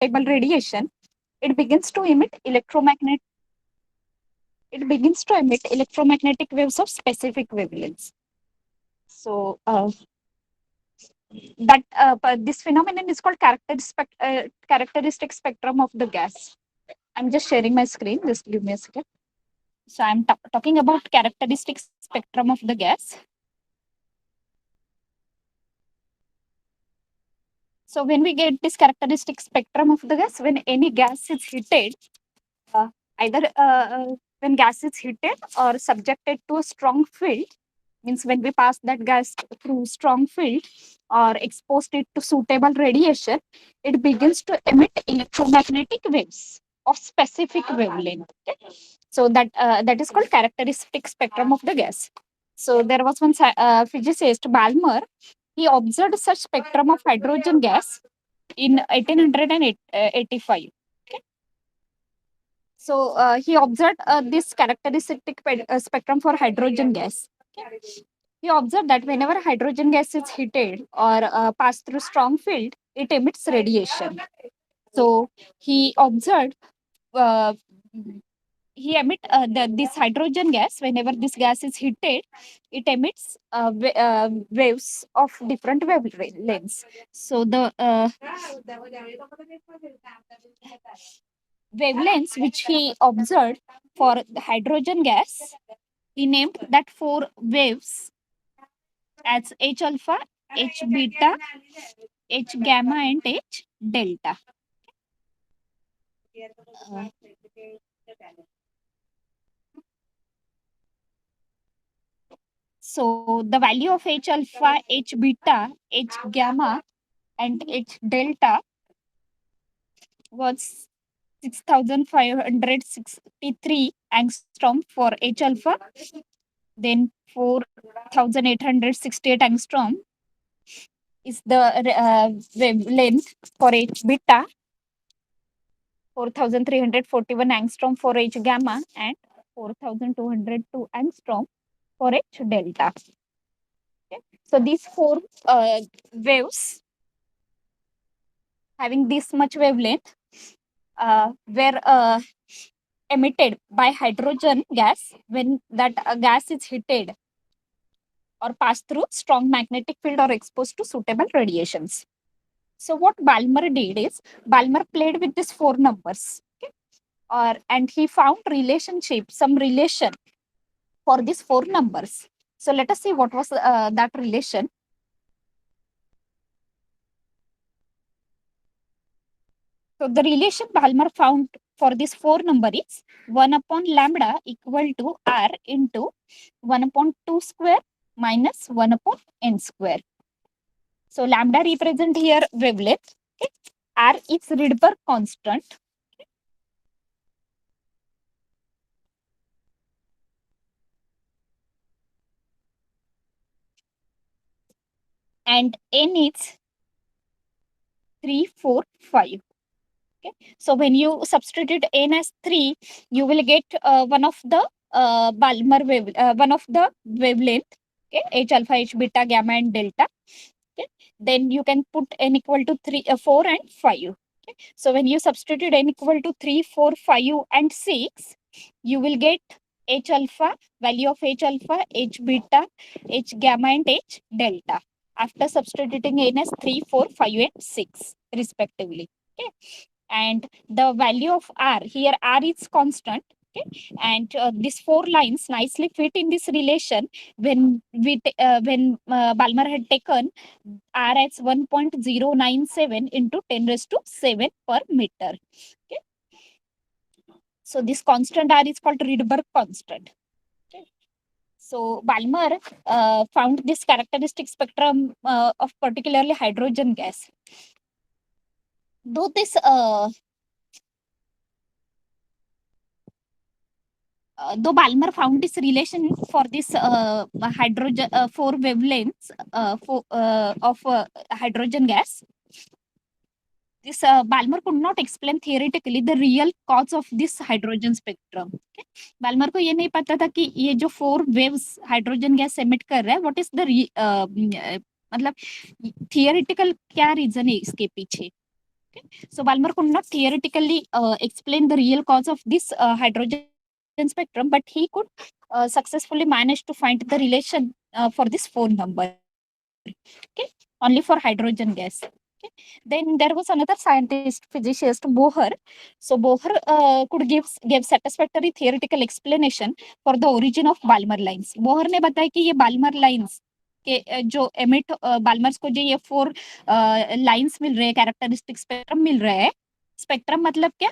suitable radiation, it begins to emit electromagnetic waves of specific wavelengths. So this phenomenon is called characteristic spectrum of the gas. I'm just sharing my screen. Just give me a second. So I'm talking about characteristic spectrum of the gas. So when we get this characteristic spectrum of the gas, when any gas is heated, uh, either when gas is heated or subjected to a strong field, means when we pass that gas through strong field or exposed it to suitable radiation, it begins to emit electromagnetic waves of specific wavelength. Okay? So that is called characteristic spectrum of the gas. So there was one physicist, Balmer. He observed such spectrum of hydrogen gas in 1885. Okay? So he observed this characteristic spectrum for hydrogen gas. Okay? He observed that whenever hydrogen gas is heated or passed through strong field, it emits radiation. So he observed uh, this hydrogen gas. Whenever this gas is heated, it emits waves of different wavelengths. So the wavelengths which he observed for the hydrogen gas, he named that four waves as H alpha, H beta, H gamma, and H delta. Uh, so the value of H alpha, H beta, H gamma, and H delta was 6563 angstrom for H alpha, then 4868 angstrom is the wavelength for H beta, 4341 angstrom for H gamma, and 4202 angstrom for H delta. Okay. So these four waves having this much wavelength were emitted by hydrogen gas when that gas is heated or passed through strong magnetic field or exposed to suitable radiations. So what Balmer did is Balmer played with these four numbers, okay? And he found some relation for these four numbers. So let us see what was that relation. So the relation Balmer found for this four number is 1 upon lambda equal to R into 1 upon 2 square minus 1 upon n square. So lambda represent here wavelength. Okay. R is Rydberg constant. Okay. And n is 3, 4, 5. Okay. So when you substitute n as 3, you will get one of the one of the wavelength. Okay. H alpha, H beta, gamma, and delta. Okay. Then you can put n equal to 4 and 5. Okay. So when you substitute n equal to 3, 4, 5, and 6, you will get H alpha, value of H alpha, H beta, H gamma, and H delta after substituting n as 3, 4, 5, and 6 respectively. Okay. And the value of R, here R is constant. Okay. And these four lines nicely fit in this relation when Balmer had taken R as 1.097 into 10 raised to 7 per meter. Okay. So this constant R is called Rydberg constant. Okay. So Balmer found this characteristic spectrum of particularly hydrogen gas. Though this though Balmer found this relation for this hydrogen four wavelengths of hydrogen gas, this Balmer could not explain theoretically the real cause of this hydrogen spectrum. Okay? Balmer को ये नहीं पता था कि ये जो four waves hydrogen gas emit कर रहा है व्हाट इज द मतलब थियोरेटिकल क्या रीजन है इसके पीछे. So Balmer could not theoretically explain the real cause of this hydrogen spectrum, but he could successfully manage to find the relation for this phone number. Okay, only for hydrogen gas. Okay. Then there was another scientist, physicist Bohr. So Bohr gave satisfactory theoretical explanation for the origin of Balmer lines. Bohr ने बताया कि ये Balmer lines के जो emit बाल्मर्स को जो ये 4 lines मिल रहे हैं, कैरेक्टरिस्टिक स्पेक्ट्रम मिल रहे हैं. स्पेक्ट्रम मतलब क्या?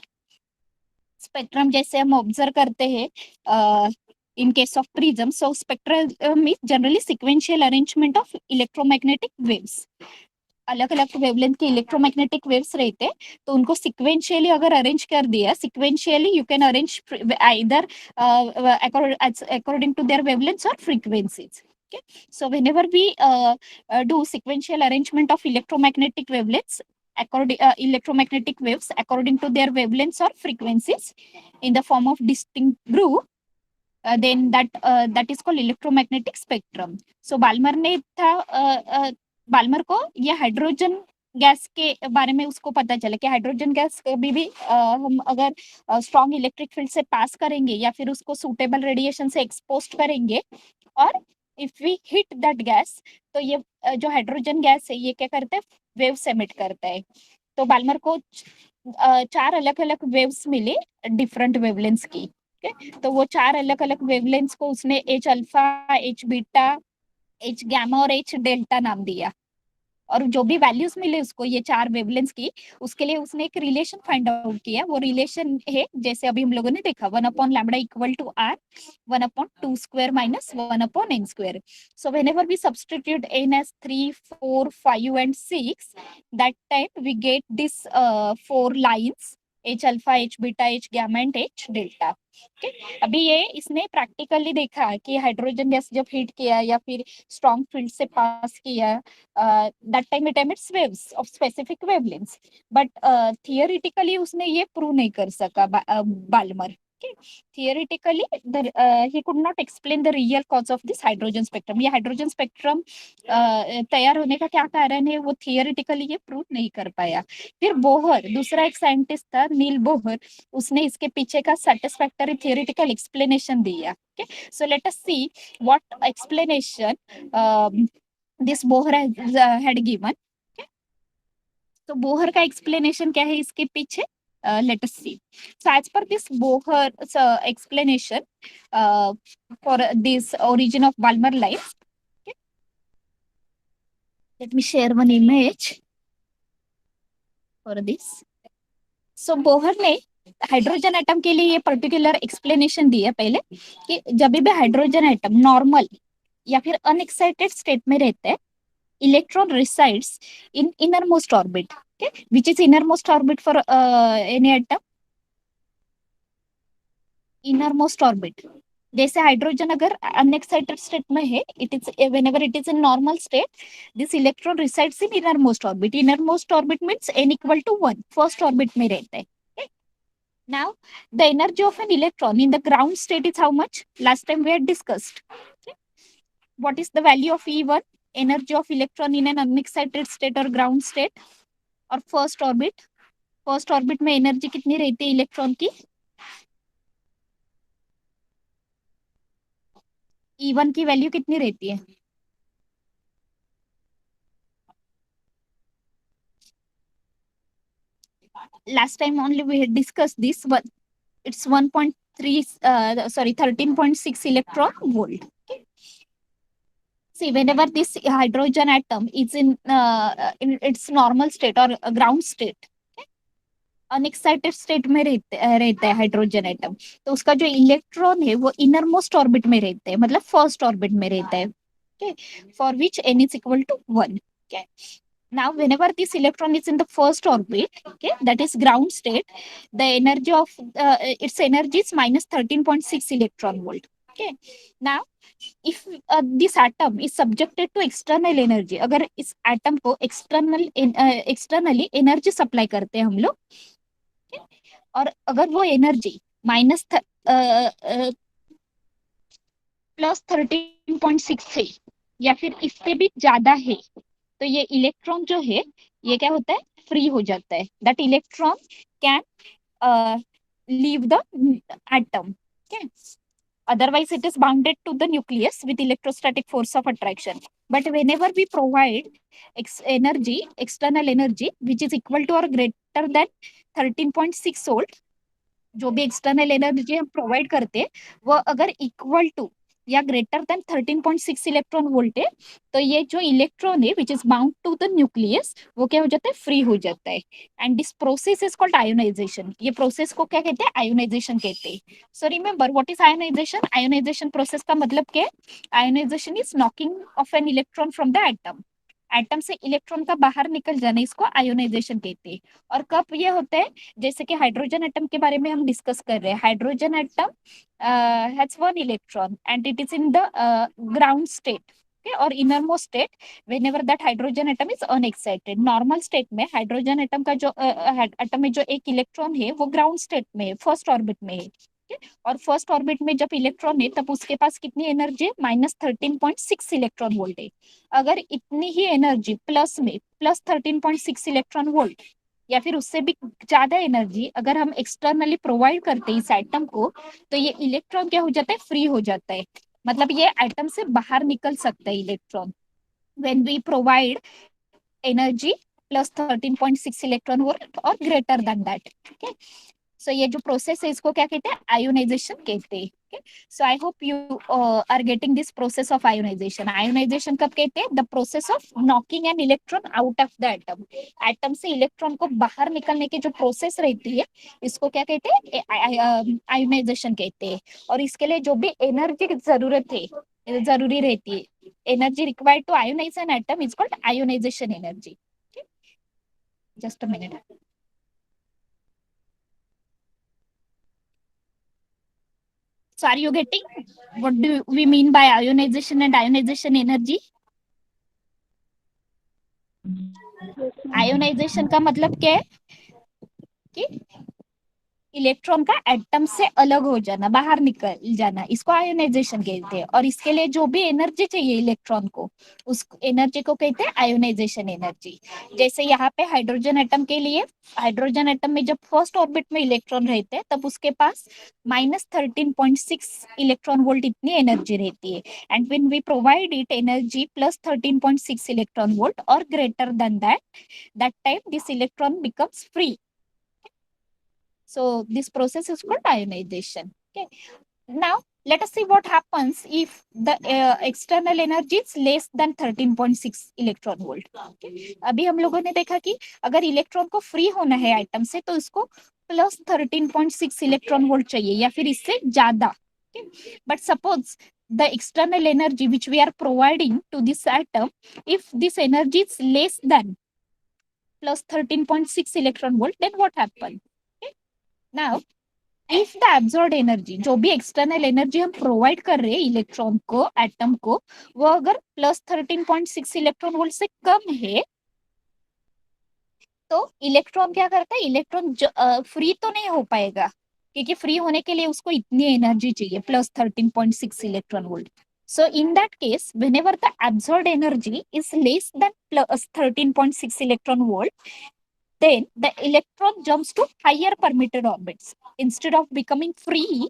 स्पेक्ट्रम जैसे हम ऑब्जर्व करते हैं in case of prism. So spectrum is generally sequential arrangement of electromagnetic waves. अलग अलग वेवलेंथ के इलेक्ट्रोमैग्नेटिक वेव्स रहते हैं, तो उनको सिक्वेंशियली अगर अरेंज कर दिया, sequentially you can arrange either according to their wavelengths or frequencies. Okay, so whenever we do sequential arrangement of electromagnetic wavelengths, electromagnetic waves according to their wavelengths or frequencies in the form of distinct group, then that is called electromagnetic spectrum. So Balmer ने था Balmer को ये hydrogen gas के बारे में उसको पता चला कि हाइड्रोजन गैस कभी भी हम अगर स्ट्रॉन्ग इलेक्ट्रिक फील्ड से पास करेंगे या फिर उसको सूटेबल रेडिएशन से एक्सपोज करेंगे, और if we hit that gas, तो ये जो हाइड्रोजन गैस है ये क्या करता है, वेव्स एमिट करता है. तो बाल्मर को 4 अलग अलग वेव्स मिले डिफरेंट वेवलेंथ्स की. तो वो 4 अलग अलग वेवलेंथ्स को उसने H alpha, H beta, H gamma और एच डेल्टा नाम दिया. और जो भी वैल्यूज मिले उसको ये 4 वेवलेंथ्स की, उसके लिए उसने एक रिलेशन फाइंड आउट किया. वो रिलेशन है जैसे अभी हम लोगों ने देखा, 1/λ equal to r, 1/2 square minus 1/n square. So whenever we substitute n as 3, 4, 5 and 6, that time we get this 4 lines, h alpha, h beta, h gamma and h delta. Okay? अभी ये इसने प्रैक्टिकली देखा कि hydrogen gas जब heat किया या फिर strong field से पास किया, that time it emits waves of specific wavelengths, but theoretically उसने ये प्रूव नहीं कर सका Balmer. Okay? Theoretically he could not explain the real cause of this hydrogen spectrum. ये हाइड्रोजन स्पेक्ट्रम तैयार होने का क्या कारण है वो थियोरिटिकली ये प्रूव नहीं कर पाया. फिर बोहर, दूसरा एक साइंटिस्ट था नील बोहर, उसने इसके पीछे का satisfactory theoretical explanation दिया. Okay? So let us see what explanation this Bohr had given. Okay? तो बोहर का एक्सप्लेनेशन क्या है इसके पीछे? Let us see. So as per this Bohr's explanation for this origin of Balmer lines, okay? Let me share one image for this. So Bohr ने hydrogen atom के लिए ये पर्टिकुलर एक्सप्लेनेशन दिया पहले कि जब भी हाइड्रोजन एटम नॉर्मल या फिर अनएक्साइटेड स्टेट में रहते हैं, electron resides in innermost orbit. Okay, which is innermost orbit for any atom? Innermost orbit. जैसे हाइड्रोजन अगर अनएक्साइटेड स्टेट में है, it is whenever it is in normal state, this electron resides in innermost orbit. Innermost orbit means n equal to 1, first orbit में रहता है. Okay? Now the energy of an electron in the ground state is how much? Last time we had discussed. Okay? What is the value of E1? Energy of electron in an unexcited state or ground state और first orbit. First orbit में energy कितनी रहती है electron की? E1 की value कितनी रहती है? Last time only we had discuss this, but it's 1.3 sorry 13.6 electron volt. Okay? See, whenever this hydrogen atom is in its normal state or ground state, unexcited state में रहता है hydrogen atom, तो उसका जो electron है वो inner most orbit में रहता है, मतलब फर्स्ट ऑर्बिट में रहता है. Okay, for which n is equal to 1. Okay. Now, whenever this electron is in the first orbit, okay, that is ground state, the energy of its energy is minus 13.6 electron volt. Okay. Now, if this atom is subjected to external energy, अगर इस atom को externally energy supply करते हैं हम लोग, और अगर वो एनर्जी माइनस प्लस 13.6 है या फिर इससे भी ज्यादा है, तो ये इलेक्ट्रॉन जो है ये क्या होता है, फ्री हो जाता है, that electron can leave the atom. Okay. Otherwise, it is bounded to the nucleus with electrostatic force of attraction. But whenever we provide energy, external energy, which is equal to or greater than 13.6 volt, जो भी external energy हम provide करते हैं वो अगर equal to या greater than 13.6 electron volt है, तो ये जो इलेक्ट्रॉन है which is bound to the nucleus वो क्या हो जाता है, फ्री हो जाता है। And this process is called ionization. ये प्रोसेस को क्या कहते हैं, आयोनाइजेशन कहते हैं। So remember what is ionization. Ionization process का मतलब क्या है, ionization is knocking off an electron from the atom. Atom से इलेक्ट्रॉन का बाहर निकल जाना, इसको आयोनाइजेशन कहते हैं। और कब ये होता है, जैसे कि हाइड्रोजन एटम के बारे में हम डिस्कस कर रहे हैं। Hydrogen atom has one electron and it is in the ground state, okay, और innermost state whenever that hydrogen atom is unexcited। Normal state में हाइड्रोजन एटम का जो एटम में जो एक इलेक्ट्रॉन है वो ग्राउंड स्टेट में है, फर्स्ट ऑर्बिट में है। और फर्स्ट ऑर्बिट में जब इलेक्ट्रॉन है तब उसके पास कितनी एनर्जी है, -13.6 इलेक्ट्रॉन वोल्ट है। अगर इतनी ही एनर्जी प्लस में +13.6 इलेक्ट्रॉन वोल्ट या फिर उससे भी ज्यादा एनर्जी अगर हम एक्सटर्नली प्रोवाइड करते हैं इस एटम को, तो ये इलेक्ट्रॉन क्या हो जाता है, फ्री हो जाता है। मतलब ये एटम से बाहर निकल सकता है electron when we provide energy +13.6 electron volt और ग्रेटर देन दैट। ठीक है। सो ये जो प्रोसेस है इसको क्या कहते हैं, आयोनाइजेशन कहते हैं। So I hope you are getting this process of ionisation. Ionisation कब कहते हैं, the process of knocking an electron out of the atom. Atom से इलेक्ट्रॉन को बाहर निकलने की जो प्रोसेस रहती है इसको क्या कहते हैं, आयोनाइजेशन कहते हैं। और इसके लिए जो भी एनर्जी की जरूरत है, जरूरी रहती है, energy required to ionize an atom is called ionization energy. Just a minute. So are you getting what do we mean by ionization and ionization energy? Ionization का मतलब क्या है कि इलेक्ट्रॉन का एटम से अलग हो जाना, बाहर निकल जाना, इसको आयोनाइजेशन कहते हैं। और इसके लिए जो भी एनर्जी चाहिए इलेक्ट्रॉन को, उस एनर्जी को कहते हैं आयोनाइजेशन एनर्जी। जैसे यहाँ पे हाइड्रोजन एटम के लिए, हाइड्रोजन एटम में जब फर्स्ट ऑर्बिट में इलेक्ट्रॉन रहते हैं तब उसके पास -13.6 इलेक्ट्रॉन वोल्ट इतनी एनर्जी रहती है। And when we provide it energy +13.6 electron volt और greater than that time this electron becomes free. So this process is called ionization. Okay. Now let us see what happens if the external energy is less than 13.6 electron volt. okay. अभी हम लोगों ने देखा कि अगर electron को free होना है एटम से तो इसको +13.6 इलेक्ट्रॉन वोल्ट चाहिए या फिर इससे ज्यादा। But suppose the external energy which we are providing to this atom, if this energy is less than +13.6 electron volt, then what happens? Now if the absorb energy, जो भी एक्सटर्नल एनर्जी हम provide कर रहे हैं electron को, atom को, वो अगर +13.6 इलेक्ट्रॉन वोल्ट से कम है तो इलेक्ट्रॉन क्या करता है, इलेक्ट्रॉन फ्री तो नहीं हो पाएगा क्योंकि फ्री होने के लिए उसको इतनी एनर्जी चाहिए +13.6 electron volt. So in that case, whenever the absorbed energy is less than +13.6 electron volt, then the electron jumps to higher permitted orbits. Instead of becoming free,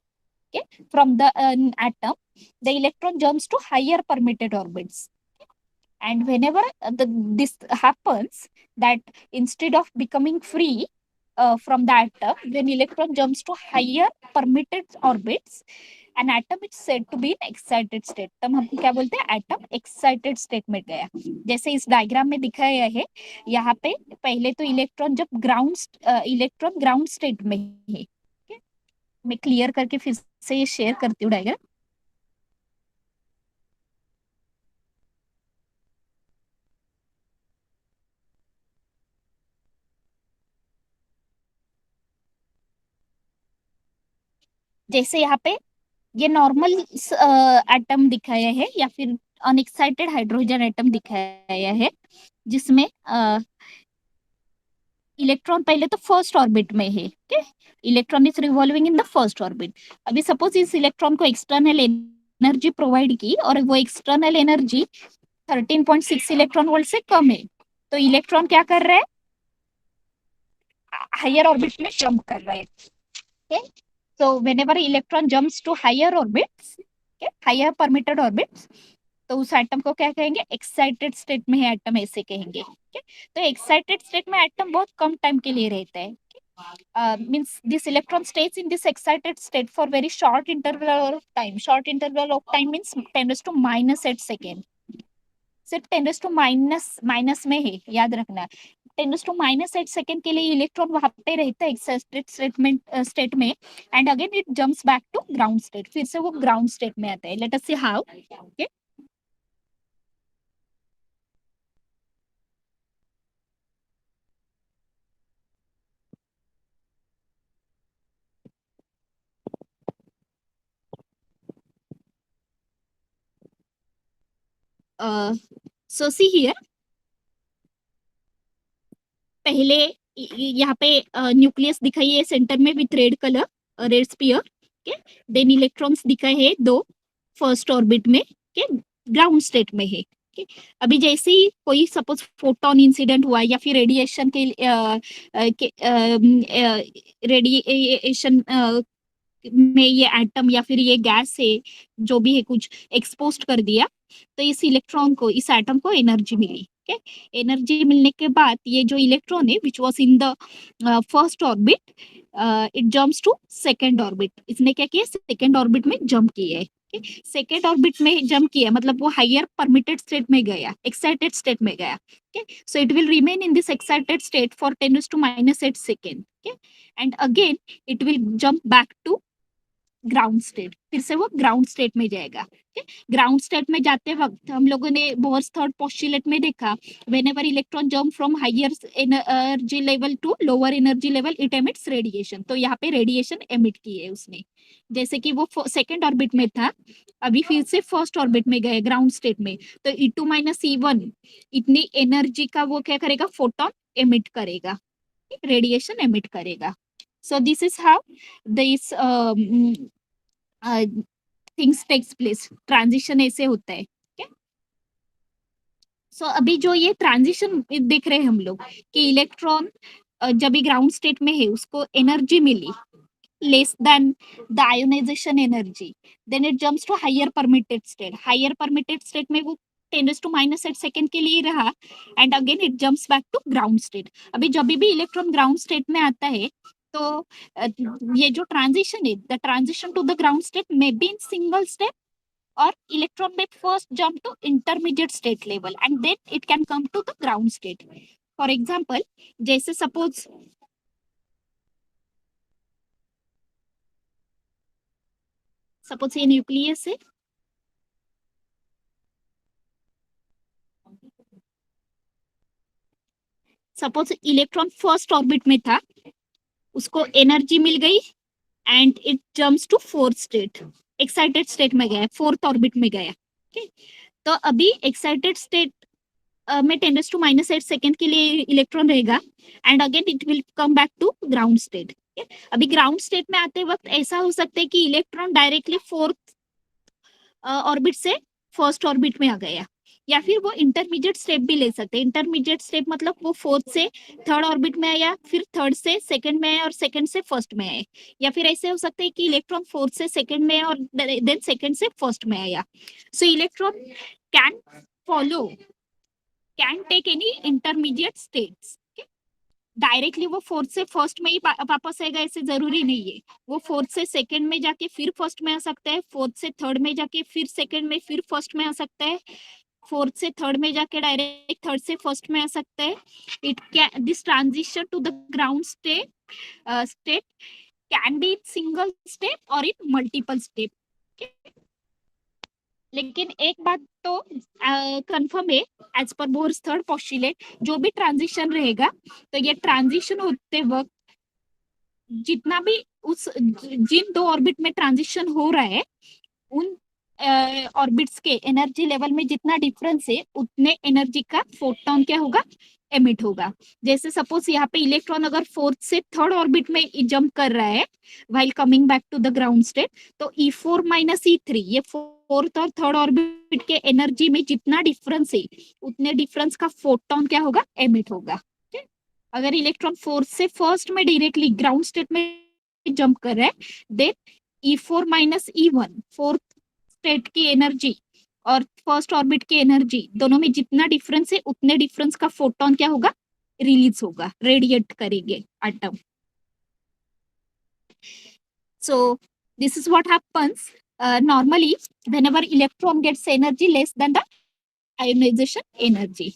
okay, from the atom, the electron jumps to higher permitted orbits. And whenever this happens, that instead of becoming free from the atom, when electron jumps to higher permitted orbits, an atom is said to be in excited state। तब हम क्या बोलते हैं, atom excited state में गया। जैसे इस diagram में दिखाया है, यहाँ पे पहले तो इलेक्ट्रॉन ग्राउंड स्टेट में है। मैं क्लियर करके फिर से ये शेयर करती हूँ डायग्राम। जैसे यहाँ पे ये नॉर्मल एटम दिखाया है या फिर अनएक्साइटेड हाइड्रोजन एटम दिखाया है जिसमें इलेक्ट्रॉन पहले तो फर्स्ट ऑर्बिट में है। Okay, electron is revolving in the first orbit. अभी सपोज इस इलेक्ट्रॉन को एक्सटर्नल एनर्जी प्रोवाइड की और वो एक्सटर्नल एनर्जी 13.6 इलेक्ट्रॉन वोल्ट से कम है, तो इलेक्ट्रॉन क्या कर रहा है, हायर ऑर्बिट में जंप कर रहा है। okay? So whenever electron jumps to higher orbits, okay, higher permitted orbits, तो उस एटम को क्या कहेंगे, एक्साइटेड स्टेट में है एटम, ऐसे कहेंगे। okay? तो एक्साइटेड स्टेट में एटम बहुत कम टाइम के लिए रहता है। Means this electron stays in this excited state for very short interval of time. Short interval of time means 10⁻⁸ सिर्फ 10⁻⁻ में है, याद रखना। 10⁻⁸ के लिए इलेक्ट्रॉन वहां पे रहता है एक्साइटेड स्टेट में, and again it jumps back to ground state, फिर से वो ग्राउंड स्टेट में आता है। Let us see how. Okay, so see here, पहले यहाँ पे न्यूक्लियस दिखाई है सेंटर में with red colour, red sphere. Okay, then electrons दिखाए हैं दो फर्स्ट ऑर्बिट में, के ग्राउंड स्टेट में है। okay? अभी जैसे ही कोई सपोज फोटोन इंसिडेंट हुआ या फिर रेडिएशन के रेडिएशन में ये एटम या फिर ये गैस है जो भी है कुछ एक्सपोज कर दिया, तो इस इलेक्ट्रॉन को, इस एटम को एनर्जी मिली। एनर्जी मिलने के बाद ये जो इलेक्ट्रॉन है which was in the first orbit, it jumps to second orbit. इसने क्या किया, सेकेंड ऑर्बिट में जंप किया है। सेकेंड ऑर्बिट में जंप किया मतलब वो हायर परमिटेड स्टेट में गया, एक्साइटेड स्टेट में गया। So it will remain in this excited state for 10⁻⁸ second, and again it will jump back to ground state, फिर से वो ग्राउंड स्टेट में जाएगा। ग्राउंड स्टेट में जाते वक्त हम लोगों ने बोर्स थर्ड पोस्टुलेट में देखा, whenever electron jump from higher energy level to lower energy level it emits radiation. तो यहाँ पे रेडिएशन एमिट की है उसने, जैसे कि वो सेकेंड ऑर्बिट में था, अभी फिर से फर्स्ट ऑर्बिट में गए ग्राउंड स्टेट में, तो E2 - E1 इतनी एनर्जी का वो क्या करेगा, फोटोन एमिट करेगा, रेडिएशन एमिट करेगा। So this is how this things takes place, transition ऐसे होता है। सो अभी जो ये ट्रांजिशन देख रहे हैं हम लोग कि इलेक्ट्रॉन जब भी ग्राउंड स्टेट में है उसको एनर्जी मिली less than the ionization energy, then it jumps to higher permitted state. Higher permitted state में वो 10⁻⁸ सेकेंड के लिए रहा, and again it jumps back to ground state. अभी जब भी इलेक्ट्रॉन ग्राउंड स्टेट में आता है तो ये जो ट्रांजिशन है, the transition to the ground state may be in single step, or electron may first jump to intermediate state level and then it can come to the ground state. For example, जैसे suppose ये nucleus है, suppose electron first orbit में था, उसको energy मिल गई and it jumps to fourth state, excited state में गया, फोर्थ ऑर्बिट में गया। तो अभी एक्साइटेड स्टेट में 10⁻⁸ सेकेंड के लिए इलेक्ट्रॉन रहेगा, and again it will come back to ground state. अभी ग्राउंड स्टेट में आते वक्त ऐसा हो सकता है कि इलेक्ट्रॉन डायरेक्टली फोर्थ ऑर्बिट से फर्स्ट ऑर्बिट में आ गया, या फिर वो इंटरमीडिएट स्टेप भी ले सकते हैं। इंटरमीडिएट स्टेप मतलब वो फोर्थ से थर्ड ऑर्बिट में आया, फिर थर्ड से सेकंड में आया और सेकंड से फर्स्ट में आया, या फिर ऐसे हो सकता है कि इलेक्ट्रॉन फोर्थ से सेकंड में और देन सेकंड से फर्स्ट में आया। So electron can follow, can take any intermediate states. Directly वो फोर्थ से फर्स्ट में ही वापस आएगा ऐसे जरूरी नहीं है, वो फोर्थ से सेकंड में जाके फिर फर्स्ट में आ सकता है, फोर्थ से थर्ड में जाके फिर सेकंड में फिर फर्स्ट में आ सकता है, फोर्थ से थर्ड में जाके डायरेक्ट थर्ड से फर्स्ट में आ सकता है। It can, this transition to the ground state can be single step or in multiple step. लेकिन एक बात तो कंफर्म है, as per bourse third postulate, जो भी ट्रांजिशन रहेगा तो ये ट्रांजिशन होते वक्त जितना भी उस जिन दो ऑर्बिट में ट्रांजिशन हो रहा है उन ऑर्बिट्स के एनर्जी लेवल में जितना डिफरेंस है उतने एनर्जी का फोटोन क्या होगा, एमिट होगा। जैसे सपोज यहाँ पे इलेक्ट्रॉन अगर फोर्थ से थर्ड ऑर्बिट में जंप कर रहा है while coming back to the ground state, तो E4 - E3 ये फोर्थ और थर्ड ऑर्बिट के एनर्जी में जितना डिफरेंस है उतने डिफरेंस का फोटोन क्या होगा, एमिट होगा। okay? अगर इलेक्ट्रॉन फोर्थ से फर्स्ट में डायरेक्टली ग्राउंड स्टेट में जंप कर रहा है then E4 minus E1 fourth state की एनर्जी और फर्स्ट ऑर्बिट की एनर्जी दोनों में जितना डिफरेंस है उतने डिफरेंस का फोटोन क्या होगा, रिलीज होगा, रेडिएट करेंगे atom. So this is what happens normally whenever electron gets energy less than the ionization energy.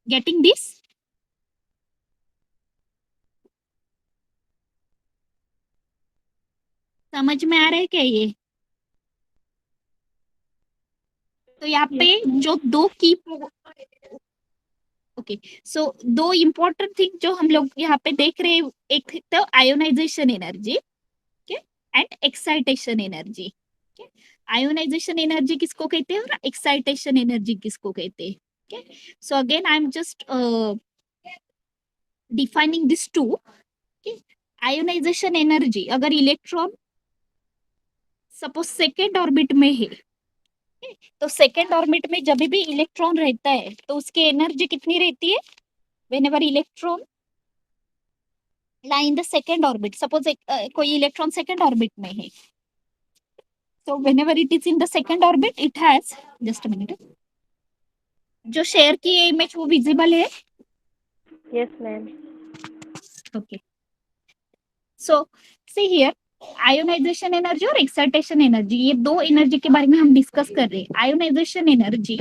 Getting this? समझ में आ रहा है क्या ये? तो यहाँ पे जो दो की ओके सो दो इम्पोर्टेंट थिंग जो हम लोग यहाँ पे देख रहे हैं, एक तो ionization energy and excitation energy. Ionization energy किसको कहते हैं और एक्साइटेशन एनर्जी किसको कहते हैं। So again I am just defining this two. Ionization energy, अगर इलेक्ट्रॉन सपोज सेकेंड ऑर्बिट में है तो सेकेंड ऑर्बिट में जब भी इलेक्ट्रॉन रहता है तो उसकी एनर्जी कितनी रहती है, whenever electron lie in the second orbit, suppose कोई इलेक्ट्रॉन सेकेंड ऑर्बिट में है, so whenever it is in the second orbit it has, just a minute, जो शेयर की इमेज वो विजिबल है? Yes ma'am. Okay so see here ionization energy और excitation energy, ये दो एनर्जी के बारे में हम डिस्कस कर रहे हैं। आयोनाइजेशन एनर्जी,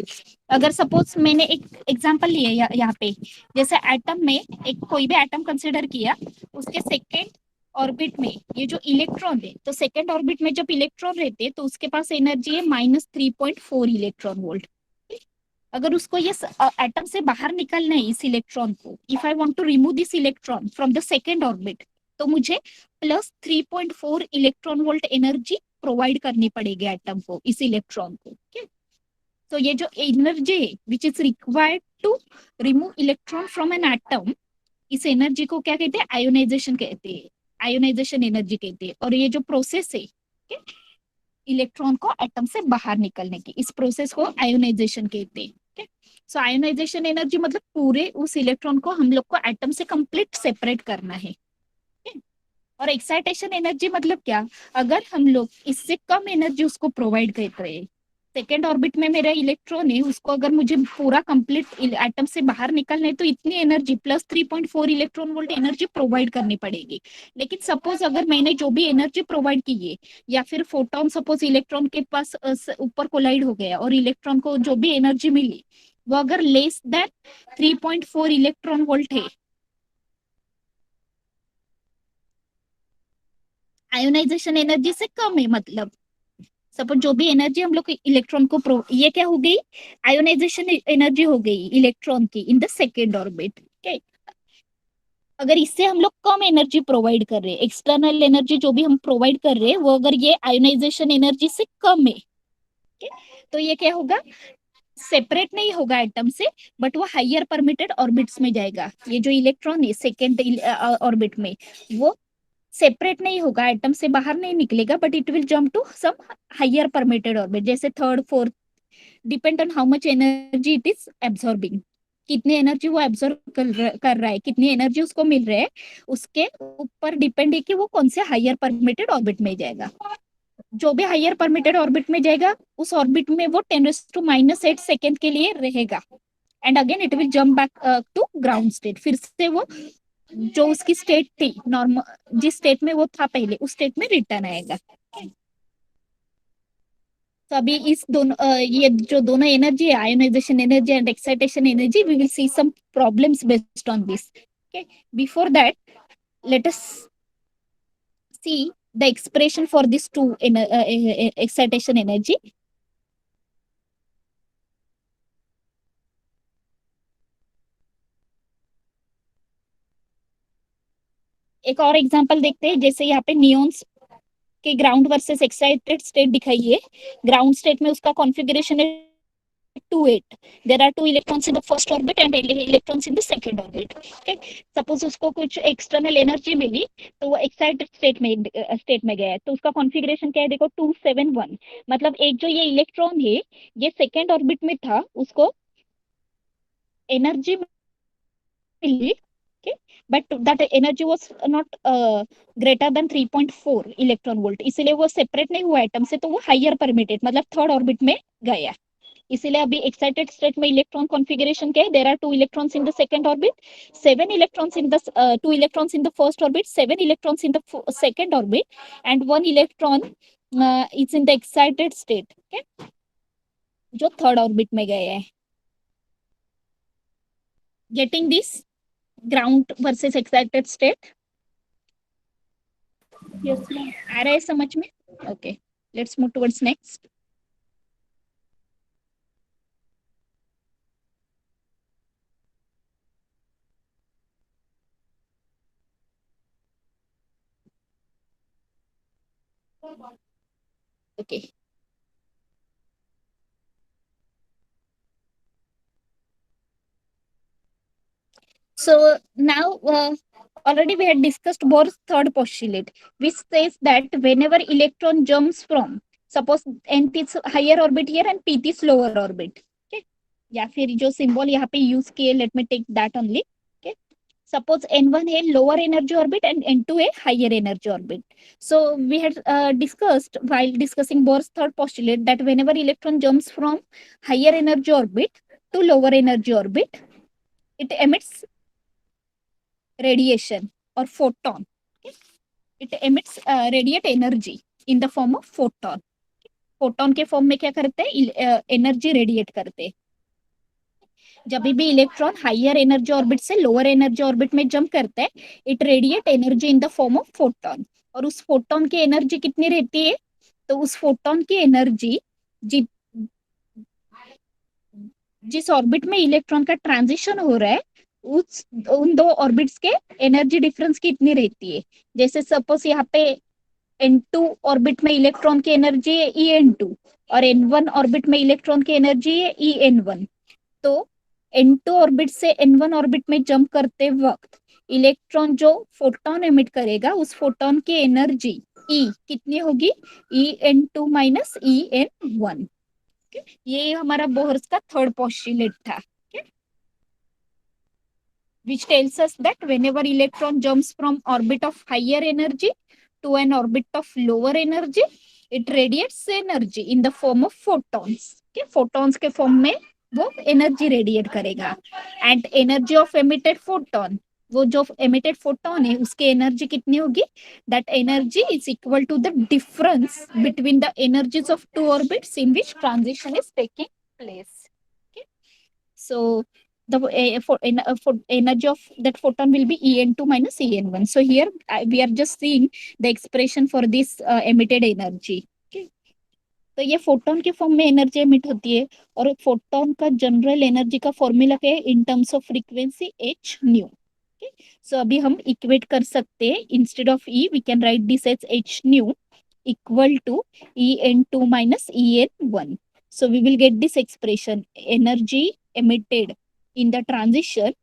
अगर सपोज मैंने एक एग्जांपल लिया यहाँ पे, जैसे एटम में एक कोई भी एटम कंसिडर किया, उसके सेकेंड ऑर्बिट में ये जो इलेक्ट्रॉन है, तो सेकेंड ऑर्बिट में जब इलेक्ट्रॉन रहते हैं तो उसके पास एनर्जी है -3.4 इलेक्ट्रॉन वोल्ट। अगर उसको ये एटम से बाहर निकलना है इस इलेक्ट्रॉन को, if I want to remove this electron from the second orbit, तो मुझे +3.4 इलेक्ट्रॉन वोल्ट एनर्जी प्रोवाइड करनी पड़ेगी एटम को, इस इलेक्ट्रॉन को। तो ये जो एनर्जी है which is required to remove electron from an atom, इस एनर्जी को क्या कहते हैं, आयोनाइजेशन कहते हैं, आयोनाइजेशन एनर्जी कहते हैं। और ये जो प्रोसेस है इलेक्ट्रॉन को एटम से बाहर निकलने की, इस प्रोसेस को आयोनाइजेशन कहते हैं। सो आयोनाइजेशन एनर्जी मतलब पूरे उस इलेक्ट्रॉन को हम लोग को एटम से कंप्लीट सेपरेट करना है। और एक्साइटेशन एनर्जी मतलब क्या, अगर हम लोग इससे कम एनर्जी उसको प्रोवाइड कर रहे हैं, सेकेंड ऑर्बिट में मेरा इलेक्ट्रॉन है, उसको अगर मुझे पूरा कंप्लीट एटम से बाहर निकलना है तो इतनी energy +3.4 electron volt energy provide करनी पड़ेगी। लेकिन सपोज अगर मैंने जो भी एनर्जी प्रोवाइड की है, या फिर फोटोन सपोज इलेक्ट्रॉन के पास ऊपर कोलाइड हो गया और इलेक्ट्रॉन को जो भी एनर्जी मिली वो अगर लेस देन 3.4 इलेक्ट्रॉन वोल्ट है, आयोनाइजेशन एनर्जी से कम है, मतलब सपोज जो भी एनर्जी हम लोग इलेक्ट्रॉन को ये क्या हो गई, आयोनाइजेशन एनर्जी हो गई इलेक्ट्रॉन की इन द सेकेंड ऑर्बिट। अगर इससे हम लोग कम एनर्जी प्रोवाइड कर रहे हैं, एक्सटर्नल एनर्जी जो भी हम प्रोवाइड कर रहे हैं वो अगर ये आयोनाइजेशन एनर्जी से कम है, तो ये क्या होगा, सेपरेट नहीं होगा एटम से, बट वो हायर परमिटेड ऑर्बिट्स में जाएगा। ये जो इलेक्ट्रॉन है सेकेंड ऑर्बिट में, वो सेपरेट नहीं होगा, एटम से बाहर नहीं निकलेगा, but it will jump to some higher permitted orbit, जैसे third fourth, depend on how much energy it is absorbing, कितनी एनर्जी वो एब्सॉर्ब कर रहा है, कितनी एनर्जी उसको मिल रहा है, उसके ऊपर डिपेंड है कि वो कौन से हायर परमिटेड ऑर्बिट में जाएगा। जो भी हायर परमिटेड ऑर्बिट में जाएगा उस ऑर्बिट में वो 10⁻⁻8 सेकेंड के लिए रहेगा, and again it will jump back to ground state. फिर से वो जो उसकी स्टेट थी नॉर्मल, जिस स्टेट में वो था पहले, उस स्टेट में रिटर्न आएगा। तो अभी इस दोनों ये जो दोनों एनर्जी है, ionization energy and excitation energy, we will see some problems based on this. Okay, before that let us see the expression for this two excitation energy. एक और एग्जांपल देखते हैं, जैसे यहाँ पे नियॉन्स के ग्राउंड वर्सेस एक्साइटेड स्टेट दिखाई है। ग्राउंड स्टेट में उसका कॉन्फ़िगरेशन है to it. There are two electrons in the first orbit and electrons in the second orbit. Okay, suppose उसको कुछ external energy मिली तो वो excited state में गया है, तो उसका configuration क्या है देखो 271. मतलब एक जो ये इलेक्ट्रॉन है ये सेकेंड ऑर्बिट में था, उसको एनर्जी मिली, okay, but that energy was not greater than 3.4 electron volt, इसीलिए वो सेपरेट नहीं हुआ एटम से, तो वो हायर परमिटेड मतलब थर्ड ऑर्बिट में गया. इसीलिए अभी एक्साइटेड स्टेट में इलेक्ट्रॉन कॉन्फ़िगरेशन क्या है, there are two electrons in the second orbit, seven electrons in the two electrons in the first orbit, seven electrons in the second orbit and one electron is in the excited state, जो third orbit में गया है. Getting this ground versus excited state? Yes, ma'am. आ रहा है समझ में? Okay, let's move towards next. Okay, so now already we had discussed Bohr's third postulate, which says that whenever electron jumps from, suppose nth is higher orbit here and pth is lower orbit, okay, या फिर जो symbol यहाँ पे use किए, let me take that only, okay. Suppose n1 है lower energy orbit and n2 है higher energy orbit. So we had discussed while discussing Bohr's third postulate that whenever electron jumps from higher energy orbit to lower energy orbit, it emits radiation or photon. Okay? It emits radiate energy in the form of photon. Photon के form में क्या करते हैं, energy radiate करते हैं. जब भी electron higher energy orbit से लोअर एनर्जी ऑर्बिट में जंप करता है, it radiate energy in the form of photon. और उस फोटोन की एनर्जी कितनी रहती है, तो उस फोटोन की एनर्जी जिस ऑर्बिट में इलेक्ट्रॉन का ट्रांजिशन हो रहा है उन दो ऑर्बिट्स के एनर्जी डिफरेंस कितनी रहती है. जैसे सपोज यहाँ पे N2 ऑर्बिट में इलेक्ट्रॉन की एनर्जी है En2 और N1 ऑर्बिट में इलेक्ट्रॉन की एनर्जी है En1. तो N2 ऑर्बिट से N1 ऑर्बिट में जंप करते वक्त इलेक्ट्रॉन जो फोटोन एमिट करेगा उस फोटोन की एनर्जी E कितनी होगी, En2 माइनस En1. ये हमारा बोहर्स का थर्ड पोस्टुलेट था, which tells us that whenever electron jumps from orbit of higher energy to an orbit of lower energy, it radiates energy in the form of photons. Okay? Photons के form में वो energy radiate करेगा. And energy of emitted photon, वो जो emitted photon है उसकी energy कितनी होगी, that energy is equal to the difference between the energies of two orbits in which transition is taking place. Okay? So the energy of that photon will be En2 minus En1. So here we are just seeing the expression for this emitted energy. Okay? तो ये photon के form में energy emit होती है और photon का general energy का formula क्या है, in terms of frequency h nu. So अभी हम इक्वेट कर सकते हैं, instead of E we can write this as h nu equal to En2 minus En1. So we will get this expression, energy emitted in the transition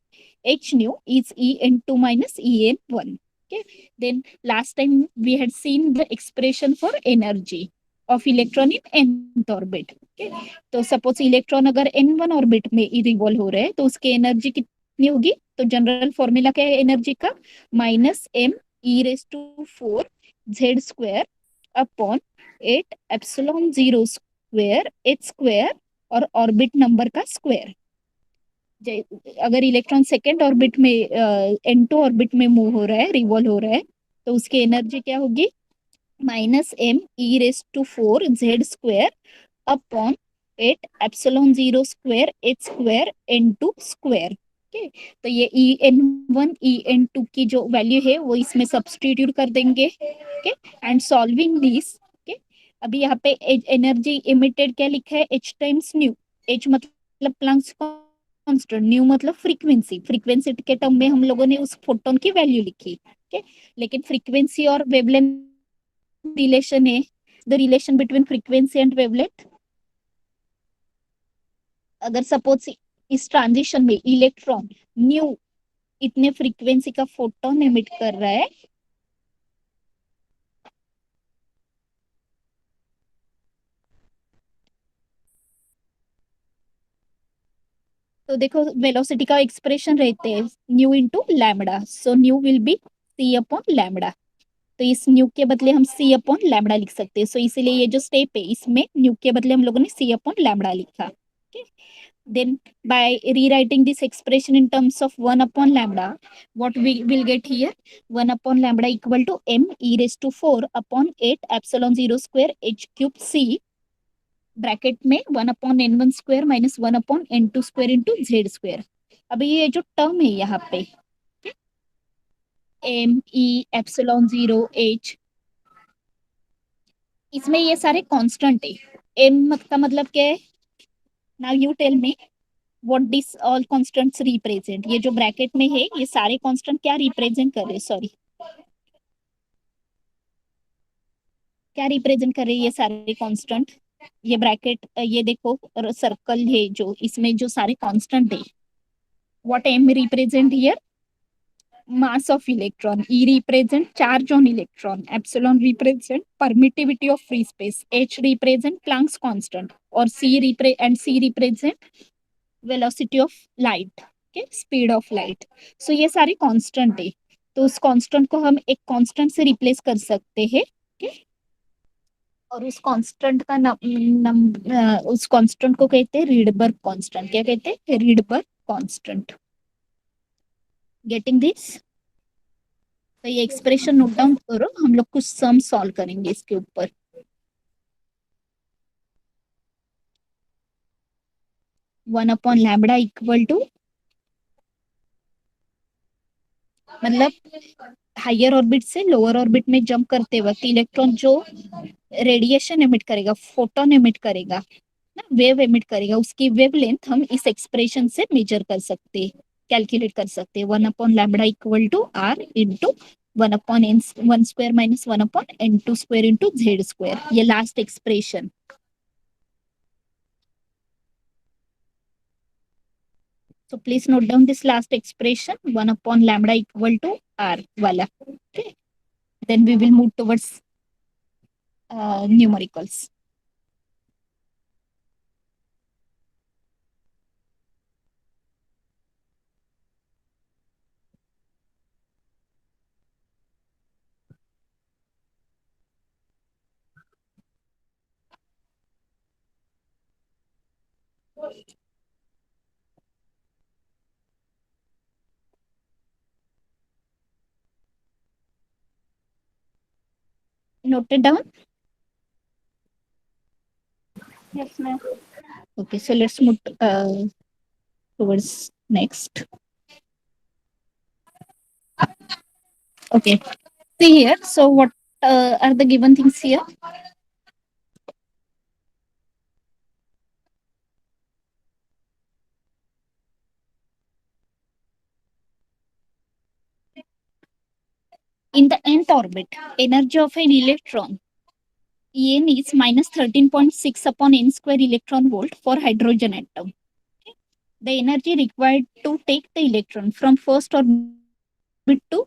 h nu is En2 minus En1. Okay. Then last time we had seen the expression for energy of electron in nth orbit. Okay. तो suppose electron अगर n1 orbit में revolve हो रहे हैं तो उसकी energy कितनी होगी, तो जनरल फॉर्मूला क्या है एनर्जी का, minus m e⁴ z square upon 8 epsilon 0 square h square और ऑर्बिट नंबर का स्क्वायर. अगर इलेक्ट्रॉन सेकेंड ऑर्बिट में N2 ऑर्बिट में मूव हो रहा है, रिवॉल्व हो रहा है, तो उसकी एनर्जी क्या होगी, minus m e⁴ z square upon 8 epsilon 0 square h square N2 square. तो ये En1 En2 की जो वैल्यू है वो इसमें सब्स्टिट्यूट कर देंगे. एंड सॉल्विंग दिस, अभी यहाँ पे एनर्जी इमिटेड क्या लिखा है, h टाइम्स न्यू. h मतलब प्लैंक्स कांस्टेंट, न्यू मतलब फ्रीक्वेंसी. फ्रीक्वेंसी के टर्म में हम लोगों ने उस फोटोन की वैल्यू लिखी. लेकिन फ्रीक्वेंसी और वेवलेंथ रिलेशन है, the relation between frequency and wavelength. अगर सपोज इस ट्रांजिशन में इलेक्ट्रॉन न्यू इतने फ्रीक्वेंसी का फोटोन एमिट कर रहा है, तो देखो वेलोसिटी का एक्सप्रेशन रहते हैं nu into lambda, so nu will be c upon lambda. तो इस न्यू के बदले हम सी अपॉन लैम्बडा लिख सकते हैं, सो इसीलिए ये जो स्टेप है इसमें न्यू के बदले हम लोगों ने सी अपॉन लैम्बडा लिखा। Then by rewriting this expression in terms of 1 upon lambda, what we will get here? 1 upon lambda equal to m e raised to 4 upon 8 epsilon 0 square h cube c bracket में 1 upon n1 square minus 1 upon n2 square into z square. अभी ये जो term है यहाँ पे m e epsilon 0 h, इसमें ये सारे कांस्टेंट है। m का मतलब क्या है? Now you tell me what this all constants represent. ये जो ब्रैकेट में है ये सारे कांस्टेंट क्या रिप्रेजेंट कर रहे हैं? सॉरी, क्या रिप्रेजेंट कर रहे हैं ये सारे कांस्टेंट? ये ब्रैकेट, ये देखो सर्कल है जो, इसमें जो सारे कांस्टेंट है, what am represent here? mass of electron, e represent charge on electron, epsilon represent permittivity of free space, h represent Planck's constant, और c represent velocity of light, okay, speed of light। so ये सारे constant है, तो उस constant को हम एक constant से रिप्लेस कर सकते हैं, okay? और उस कांस्टेंट का उस कांस्टेंट को कहते हैं रीडबर्ग कांस्टेंट। क्या कहते हैं? रीडबर्ग कांस्टेंट। Getting this? तो ये एक्सप्रेशन नोट डाउन करो, हम लोग कुछ सम सॉल्व करेंगे इसके ऊपर। One upon lambda equal to, मतलब हायर ऑर्बिट से लोअर ऑर्बिट में जंप करते वक्त इलेक्ट्रॉन जो रेडिएशन एमिट करेगा, फोटोन एमिट करेगा ना, वेव एमिट करेगा, उसकी वेवलेंथ हम इस एक्सप्रेशन से मेजर कर सकते, कैलकुलेट कर सकते हैं। 1 upon lambda equal to R into 1 upon n 1 square minus 1 upon n2 square into z square, ये last expression. So please note down this last expression, 1 upon lambda equal to r wala. Okay. Then we will move towards numericals. Note it down. Yes, ma'am. Okay, so let's move towards next. Okay, see here. So what are the given things here? In the nth orbit, energy of an electron En is minus 13.6 upon n square electron volt for hydrogen atom. The energy required to take the electron from first orbit to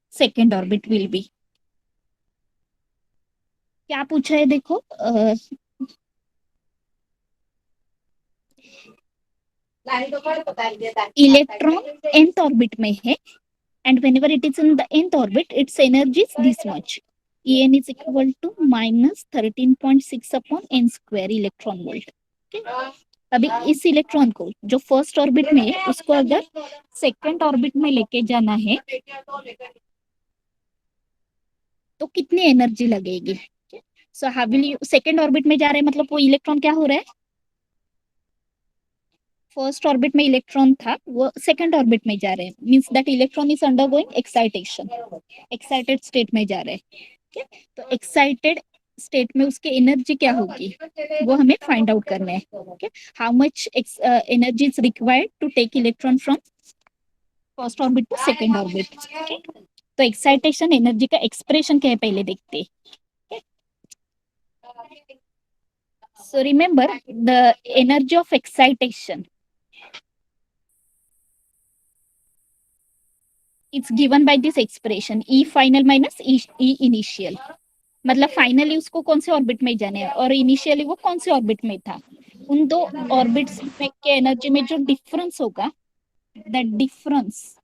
second orbit will be, क्या पूछा है देखो, electron nth orbit में है and whenever it is in the nth orbit its energy is this much, En is equal to minus 13.6 upon n square electron volt। okay? अभी इस electron को जो फर्स्ट ऑर्बिट में है उसको अगर सेकंड ऑर्बिट में लेके जाना है तो कितनी एनर्जी लगेगी? So how will you, second orbit में जा रहे हैं मतलब वो इलेक्ट्रॉन क्या हो रहा है? फर्स्ट ऑर्बिट में इलेक्ट्रॉन था, वो सेकंड ऑर्बिट में जा रहे हैं, means that electron is undergoing excitation, excited state में जा रहे हैं। तो एक्साइटेड स्टेट में उसकी एनर्जी क्या होगी वो हमें फाइंड आउट करना है। Okay, how much energy is required to take electron from first orbit to second orbit. तो एक्साइटेशन एनर्जी का एक्सप्रेशन क्या है पहले देखते हैं। So remember the energy of excitation. It's given by this expression E final minus E initial. मतलब finally उसको कौन से ऑर्बिट में जाना है और इनिशियली वो कौन से ऑर्बिट में था, उन दो ऑर्बिट्स में के एनर्जी में जो डिफरेंस होगा, द डिफरेंस,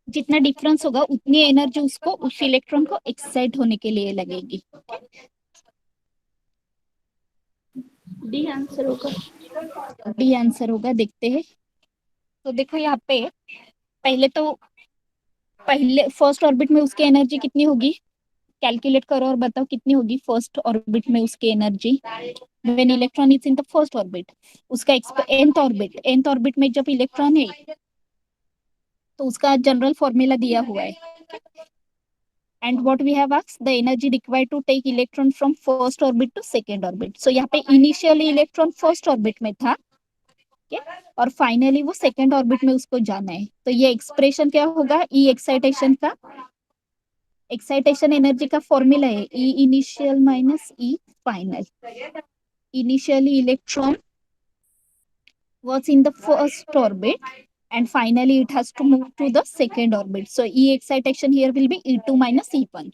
जितना डिफरेंस होगा उतनी एनर्जी उसको उस इलेक्ट्रॉन को एक्साइट होने के लिए लगेगी. डी आंसर होगा. डी आंसर होगा. देखते हैं. तो देखो यहाँ पे पहले फर्स्ट ऑर्बिट में उसकी एनर्जी कितनी होगी, कैलकुलेट करो और बताओ कितनी होगी फर्स्ट ऑर्बिट में उसकी energy. When electron is in the first orbit, उसका nth ऑर्बिट में जब इलेक्ट्रॉन है तो उसका जनरल फॉर्मूला दिया हुआ है. And what we have asked the energy required to take electron from first orbit to second orbit. So यहाँ पे इनिशियली इलेक्ट्रॉन फर्स्ट ऑर्बिट में था, और फाइनली वो सेकंड ऑर्बिट में उसको जाना है. तो ये एक्सप्रेशन क्या होगा, ई एक्साइटेशन का, एक्साइटेशन एनर्जी का फॉर्मूला है ई initial minus E final. Initially electron was in the first orbit and finally it has to move to the second orbit. So E excitation here will be E2 minus E1.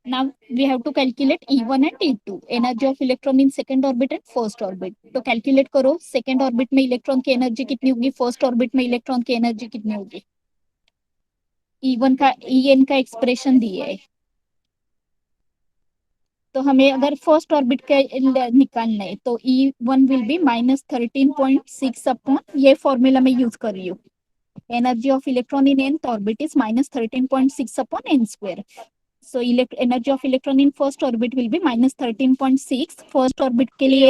Now we have to calculate E1 and E2, energy of electron in second orbit and first orbit. तो calculate करो second orbit में electron की energy कितनी होगी, first orbit में electron की energy कितनी होगी. E1 का En का expression दिए है. तो हमें अगर फर्स्ट ऑर्बिट का निकालना है तो E1 विल बी -13.6 अपॉन, ये फॉर्मूला में यूज कर रही हूँ. Energy of electron in nth orbit is -13.6 upon n square. So energy of electron in first orbit will be -13.6. First orbit के लिए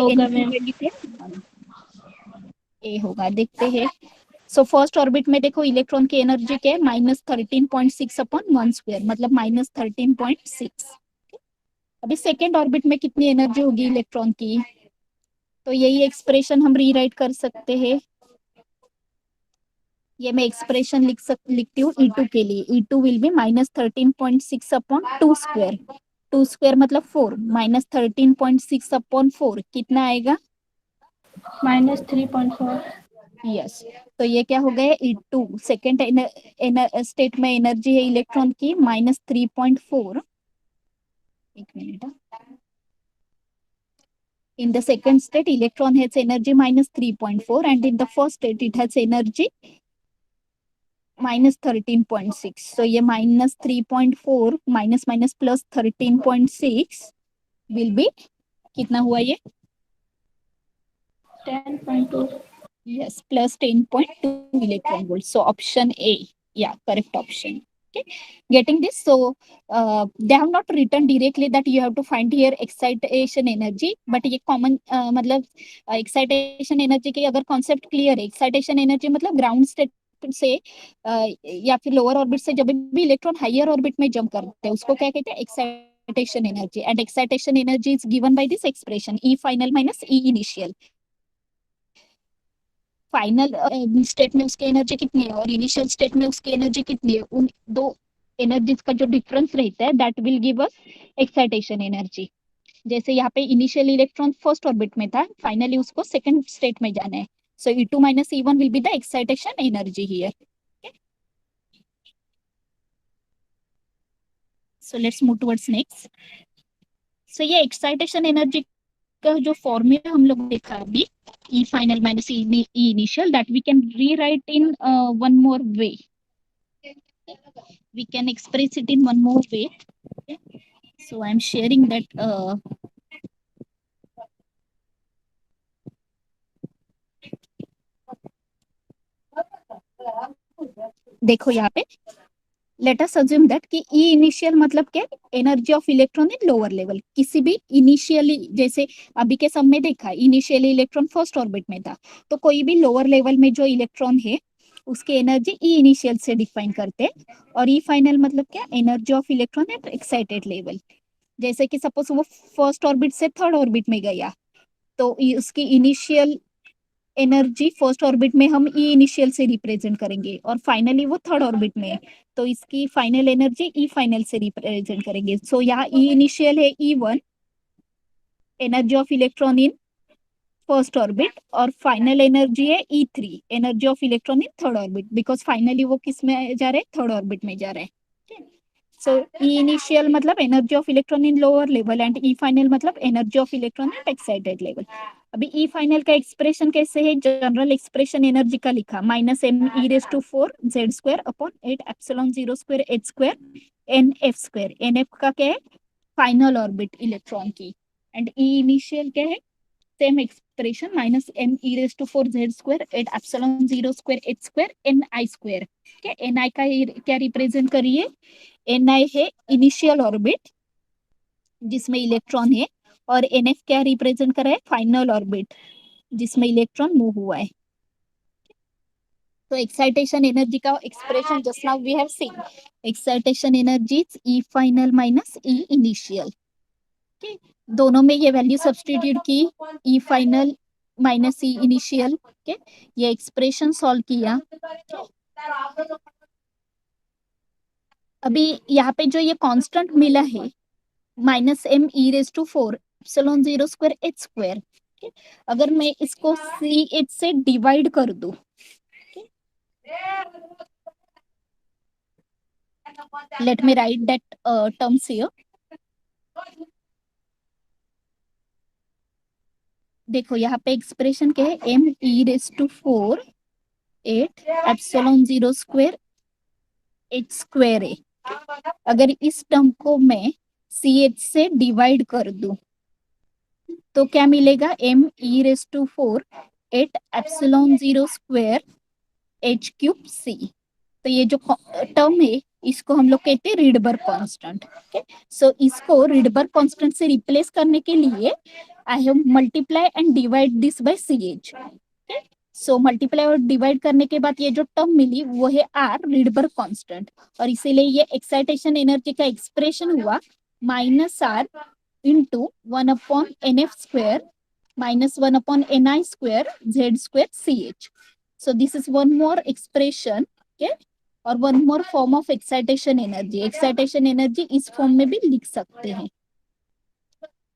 ए होगा. देखते हैं. सो फर्स्ट ऑर्बिट में देखो इलेक्ट्रॉन की एनर्जी क्या है, -13.6 अपॉन 1 स्क्वायर, मतलब -13.6. अभी सेकेंड ऑर्बिट में कितनी एनर्जी होगी इलेक्ट्रॉन की, तो यही एक्सप्रेशन हम रीराइट कर सकते हैं. ये मैं एक्सप्रेशन लिखती हूँ E2 के लिए. E2 will be -13.6 upon 2 square. 2 square मतलब 4, -13.6 अपॉन 4 कितना आएगा, -3.4. यस. तो ये क्या हो गया, E2 सेकेंड स्टेट में एनर्जी है इलेक्ट्रॉन की -3.4. एक minute. In the second state, electron has energy -3.4 and in the first state, it has energy -13.6. So ये -3.4 minus plus 13.6 will be कितना हुआ ये, 10.2. yes, plus 10.2 electron volts. So option A, yeah, correct option. Okay, getting this. So they have not written directly that you have to find here excitation energy, but ये common मतलब excitation energy की अगर concept clear है, excitation energy मतलब ground state से या फिर lower orbit से जब भी इलेक्ट्रॉन हायर ऑर्बिट में जंप करते हैं उसको क्या कहते हैं, excitation energy. And excitation energy is given by this expression E final minus E initial. Final state में उसकी एनर्जी कितनी है और इनिशियल स्टेट में उसकी एनर्जी कितनी है, उन दो एनर्जीज का जो डिफरेंस रहता है that will give us excitation energy. जैसे यहाँ पे इनिशियल इलेक्ट्रॉन फर्स्ट ऑर्बिट में था, फाइनली उसको सेकंड स्टेट में जाना है. सो E2 minus E1 will be the excitation energy here. Okay. So let's move towards next. So ये एक्साइटेशन एनर्जी का जो फॉर्मूला हम लोग देखा अभी, E final minus E initial, that we can rewrite in one more way. We can express it in one more way. Okay. So I'm sharing that. देखो यहाँ पे लेट अस अज्यूम दैट कि ई initial मतलब क्या, energy of electron in lower level. किसी भी initially, जैसे अभी के सब में देखा इनिशियली इलेक्ट्रॉन फर्स्ट ऑर्बिट में था, तो कोई भी लोअर लेवल में जो इलेक्ट्रॉन है उसकी एनर्जी ई इनिशियल से डिफाइन करते हैं. और ई फाइनल मतलब क्या, energy of electron at excited level. जैसे कि सपोज वो फर्स्ट ऑर्बिट से थर्ड ऑर्बिट में गया तो उसकी इनिशियल एनर्जी फर्स्ट ऑर्बिट में हम ई इनिशियल से रिप्रेजेंट करेंगे और फाइनली वो थर्ड ऑर्बिट में है तो इसकी फाइनल एनर्जी ई फाइनल से रिप्रेजेंट करेंगे. सो यहाँ ई इनिशियल है E1 energy of electron in first orbit, और फाइनल एनर्जी है E3, energy of electron in third orbit, because finally वो किस में जा रहे हैं, थर्ड ऑर्बिट में जा रहे हैं. सो ई इनिशियल मतलब energy of electron in lower level and E final मतलब energy of electron at excited level. अभी ई फाइनल का एक्सप्रेशन कैसे है, जनरल एक्सप्रेशन एनर्जी का लिखा, -m(e⁴z² upon 8 ε0² h² nf². nf का क्या है, फाइनल ऑर्बिट इलेक्ट्रॉन की, एंड ई इनिशियल क्या है, same expression -m(e⁴z² 8 ε0² h² ni². ni का क्या रिप्रेजेंट करिए, ni है इनिशियल ऑर्बिट जिसमें इलेक्ट्रॉन है, और nf क्या रिप्रेजेंट कर रहा है, फाइनल ऑर्बिट जिसमें इलेक्ट्रॉन मूव हुआ है. तो एक्साइटेशन एनर्जी का expression just now we have seen, excitation energy E final minus E initial. दोनों में ये वैल्यू सब्स्टिट्यूट की, E final minus E initial. ये एक्सप्रेशन सॉल्व किया. अभी यहाँ पे जो ये कांस्टेंट मिला है -m(e⁴ε0² h², अगर मैं इसको C(h) से डिवाइड कर दूं, let me right that terms here. देखो यहाँ पे एक्सप्रेशन क्या है, m(e⁴ 8 ε0² h² है. अगर इस टर्म को मैं CH से डिवाइड कर दूं तो क्या मिलेगा, m(e⁴ 8 ε0² h³ c. तो ये जो टर्म है इसको हम लोग कहते हैं रिडबर्ग कांस्टेंट. सो इसको रिडबर्ग कांस्टेंट से रिप्लेस करने के लिए I have multiply and divide this by CH. So multiply और डिवाइड करने के बाद ये जो टर्म मिली वो है R, रिडबर्ग कांस्टेंट, और इसीलिए ये एक्साइटेशन एनर्जी का एक्सप्रेशन हुआ -R into 1/nf² -1/ni² z² ch. So this is one more expression, okay, और one more form of excitation energy. Excitation energy इस फॉर्म में भी लिख सकते हैं.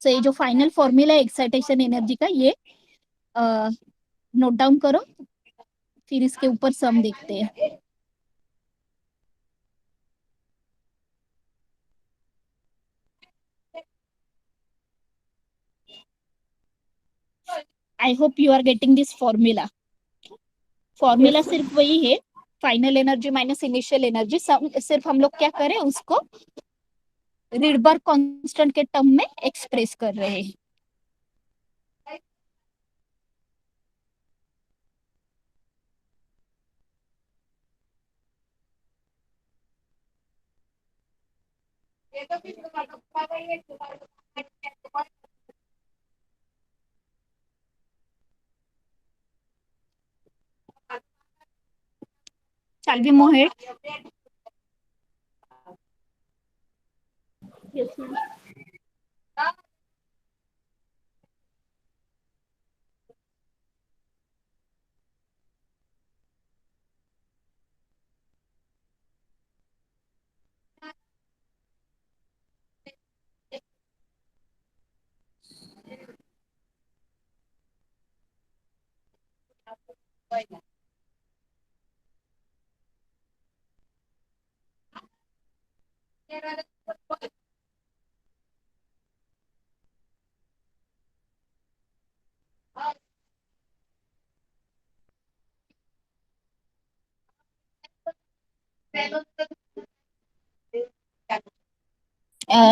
तो ये जो फाइनल फॉर्मूला है एक्साइटेशन एनर्जी का, ये नोट डाउन करो, फिर इसके ऊपर सम देखते हैं. I hope you are getting this formula. Formula सिर्फ वही है, final energy minus initial energy, सिर्फ हम लोग क्या करें, उसको रिडबर्ग कांस्टेंट के टर्म में एक्सप्रेस कर रहे हैं. Shall we move ahead? Yes, ma'am.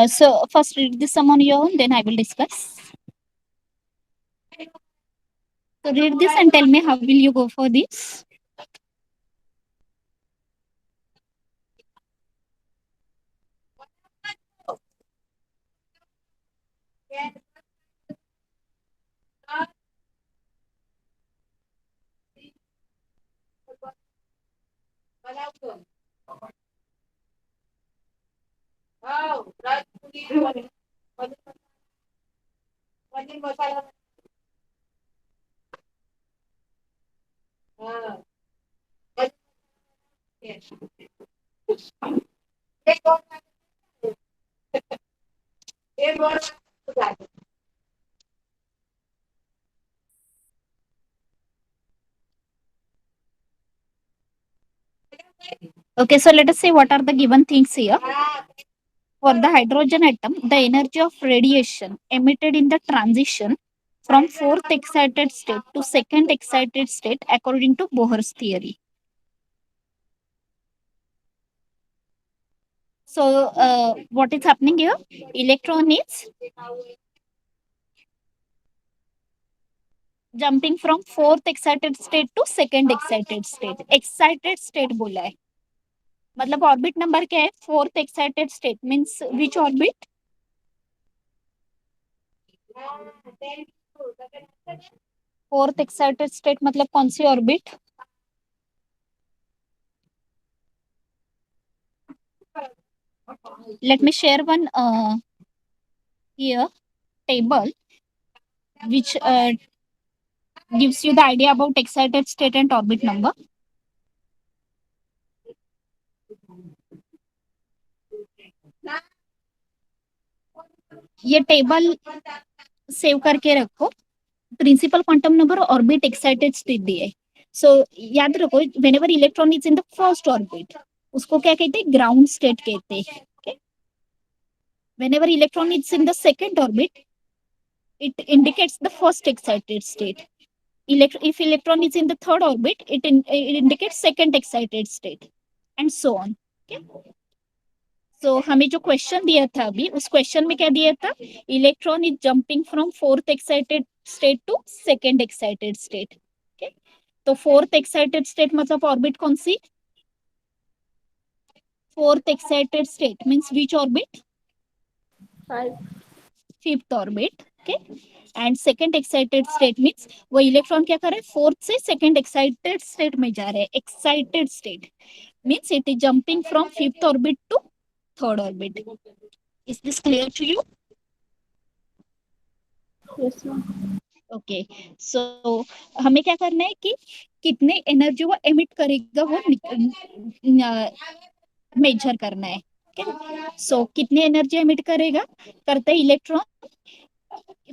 So first read this sum on your own, then I will discuss. So read this and tell me how will you go for this. Okay, so let us see what are the given things here. For the hydrogen atom, the energy of radiation emitted in the transition from fourth excited state to second excited state according to Bohr's theory. So, what is happening here? Electron is jumping from fourth excited state to second excited state. Excited state बोला है, मतलब orbit number क्या है? Fourth excited state means which orbit? Fourth excited state मतलब कौन सी orbit? Let me share one here table which gives you the idea about excited state and orbit number. ये table save करके रखो. Principal quantum number orbit excited state दिए. So याद रखो, whenever electron is in the first orbit उसको क्या कहते हैं? ग्राउंड स्टेट कहते हैं. Whenever electron is in the second orbit, it indicates the first excited state. If electron is in the third orbit, it indicates second excited state, and so on. Okay. So हमें जो question दिया था अभी, उस question में क्या दिया था? Electron is jumping from fourth excited state to second excited state. तो फोर्थ एक्साइटेड स्टेट मतलब ऑर्बिट कौन सी? Fourth excited state means which orbit? 5. Fifth orbit. Okay. And second excited state means वो इलेक्ट्रॉन क्या कर रहा है? फोर्थ से सेकेंड एक्साइटेड स्टेट में जा रहे हैं. Excited state means it is jumping from fifth orbit to third orbit. Is this clear to you? Yes, ma'am. Okay. So हमें क्या करना है कि कितने एनर्जी वो एमिट करेगा वो मेजर करना है. सो कितनी एनर्जी एमिट करेगा? करते हैं इलेक्ट्रॉन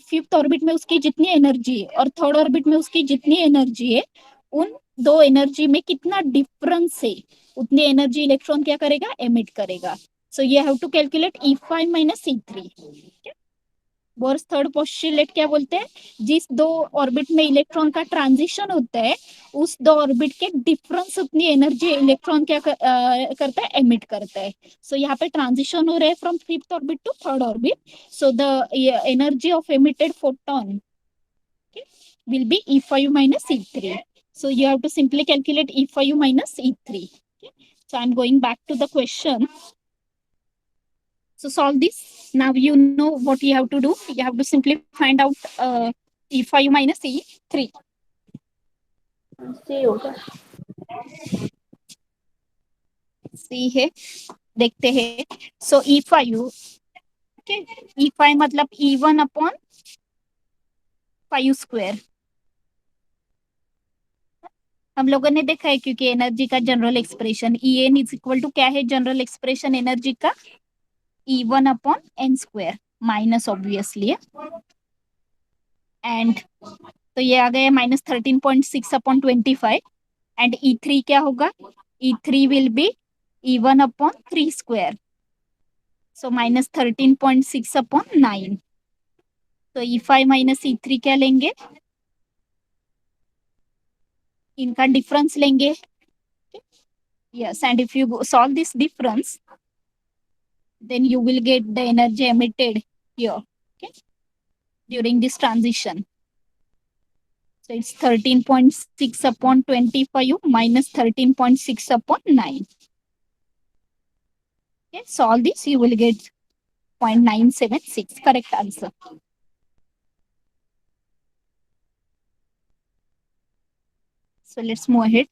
फिफ्थ ऑर्बिट में उसकी जितनी एनर्जी है और थर्ड ऑर्बिट में उसकी जितनी एनर्जी है, उन दो एनर्जी में कितना डिफरेंस है, उतनी एनर्जी इलेक्ट्रॉन क्या करेगा? एमिट करेगा. So you have to calculate E5 minus E3. Bohr's third postulate क्या बोलते हैं? जिस दो ऑर्बिट में इलेक्ट्रॉन का ट्रांजिशन होता है, उस दो ऑर्बिट के डिफरेंस उतनी एनर्जी इलेक्ट्रॉन क्या करता है? एमिट करता है. सो यहाँ पे ट्रांजिशन हो रहा है from fifth orbit to third orbit. So the energy of emitted photon will be E5 minus E3. So you have to simply calculate E5 minus E3. Okay. So I'm going back to the question. So solve this. Now you know what you have to do. You have to simply find out E5 minus E3. C होगा. C है, देखते हैं. So E5, okay. E5 मतलब E1 upon 5 square. हम लोगों ने देखा है, क्योंकि एनर्जी का general expression En is equal to क्या है? जनरल एक्सप्रेशन एनर्जी का E1 upon n square minus obviously है. एंड तो ये आ गया -13.6 अपॉन 25. एंड E3 क्या होगा? E3 will be E1 upon 3 square. So -13.6 upon 9. तो E5 माइनस E3 क्या लेंगे? इनका डिफरेंस लेंगे. Yes, and if you solve this difference, then you will get the energy emitted here, okay, during this transition. So it's 13.6 upon 25 minus 13.6 upon 9. Okay, solve this, you will get 0.976, correct answer. So let's move ahead.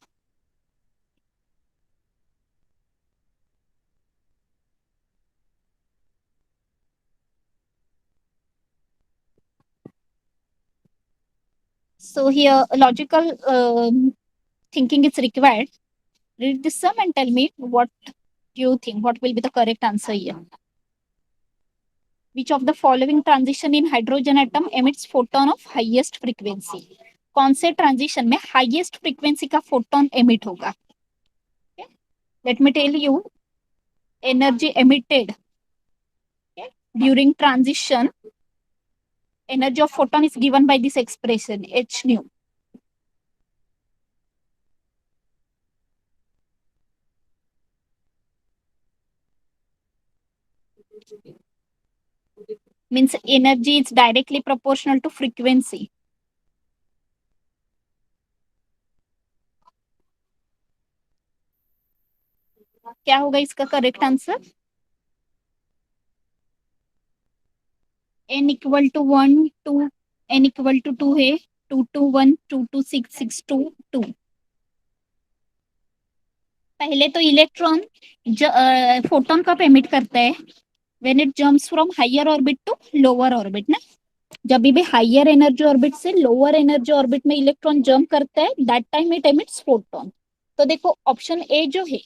So here logical thinking is required. Read this sum and tell me what do you think, what will be the correct answer here. Which of the following transition in hydrogen atom emits photon of highest frequency? कौन से transition में highest frequency का photon emit होगा? Let me tell you, energy emitted, okay, during transition, energy of photon is given by this expression h nu. Means energy is directly proportional to frequency. क्या होगा इसका correct answer? n equal to 1 2, n equal to 2 है, 2 2 1 2 2 6 6 2 2। पहले तो electron photon कब emit करता है? When it jumps from higher orbit to lower orbit ना। जब भी हायर एनर्जी ऑर्बिट से लोअर एनर्जी ऑर्बिट में इलेक्ट्रॉन जंप करता है, that time it emits photon. तो देखो ऑप्शन ए जो है,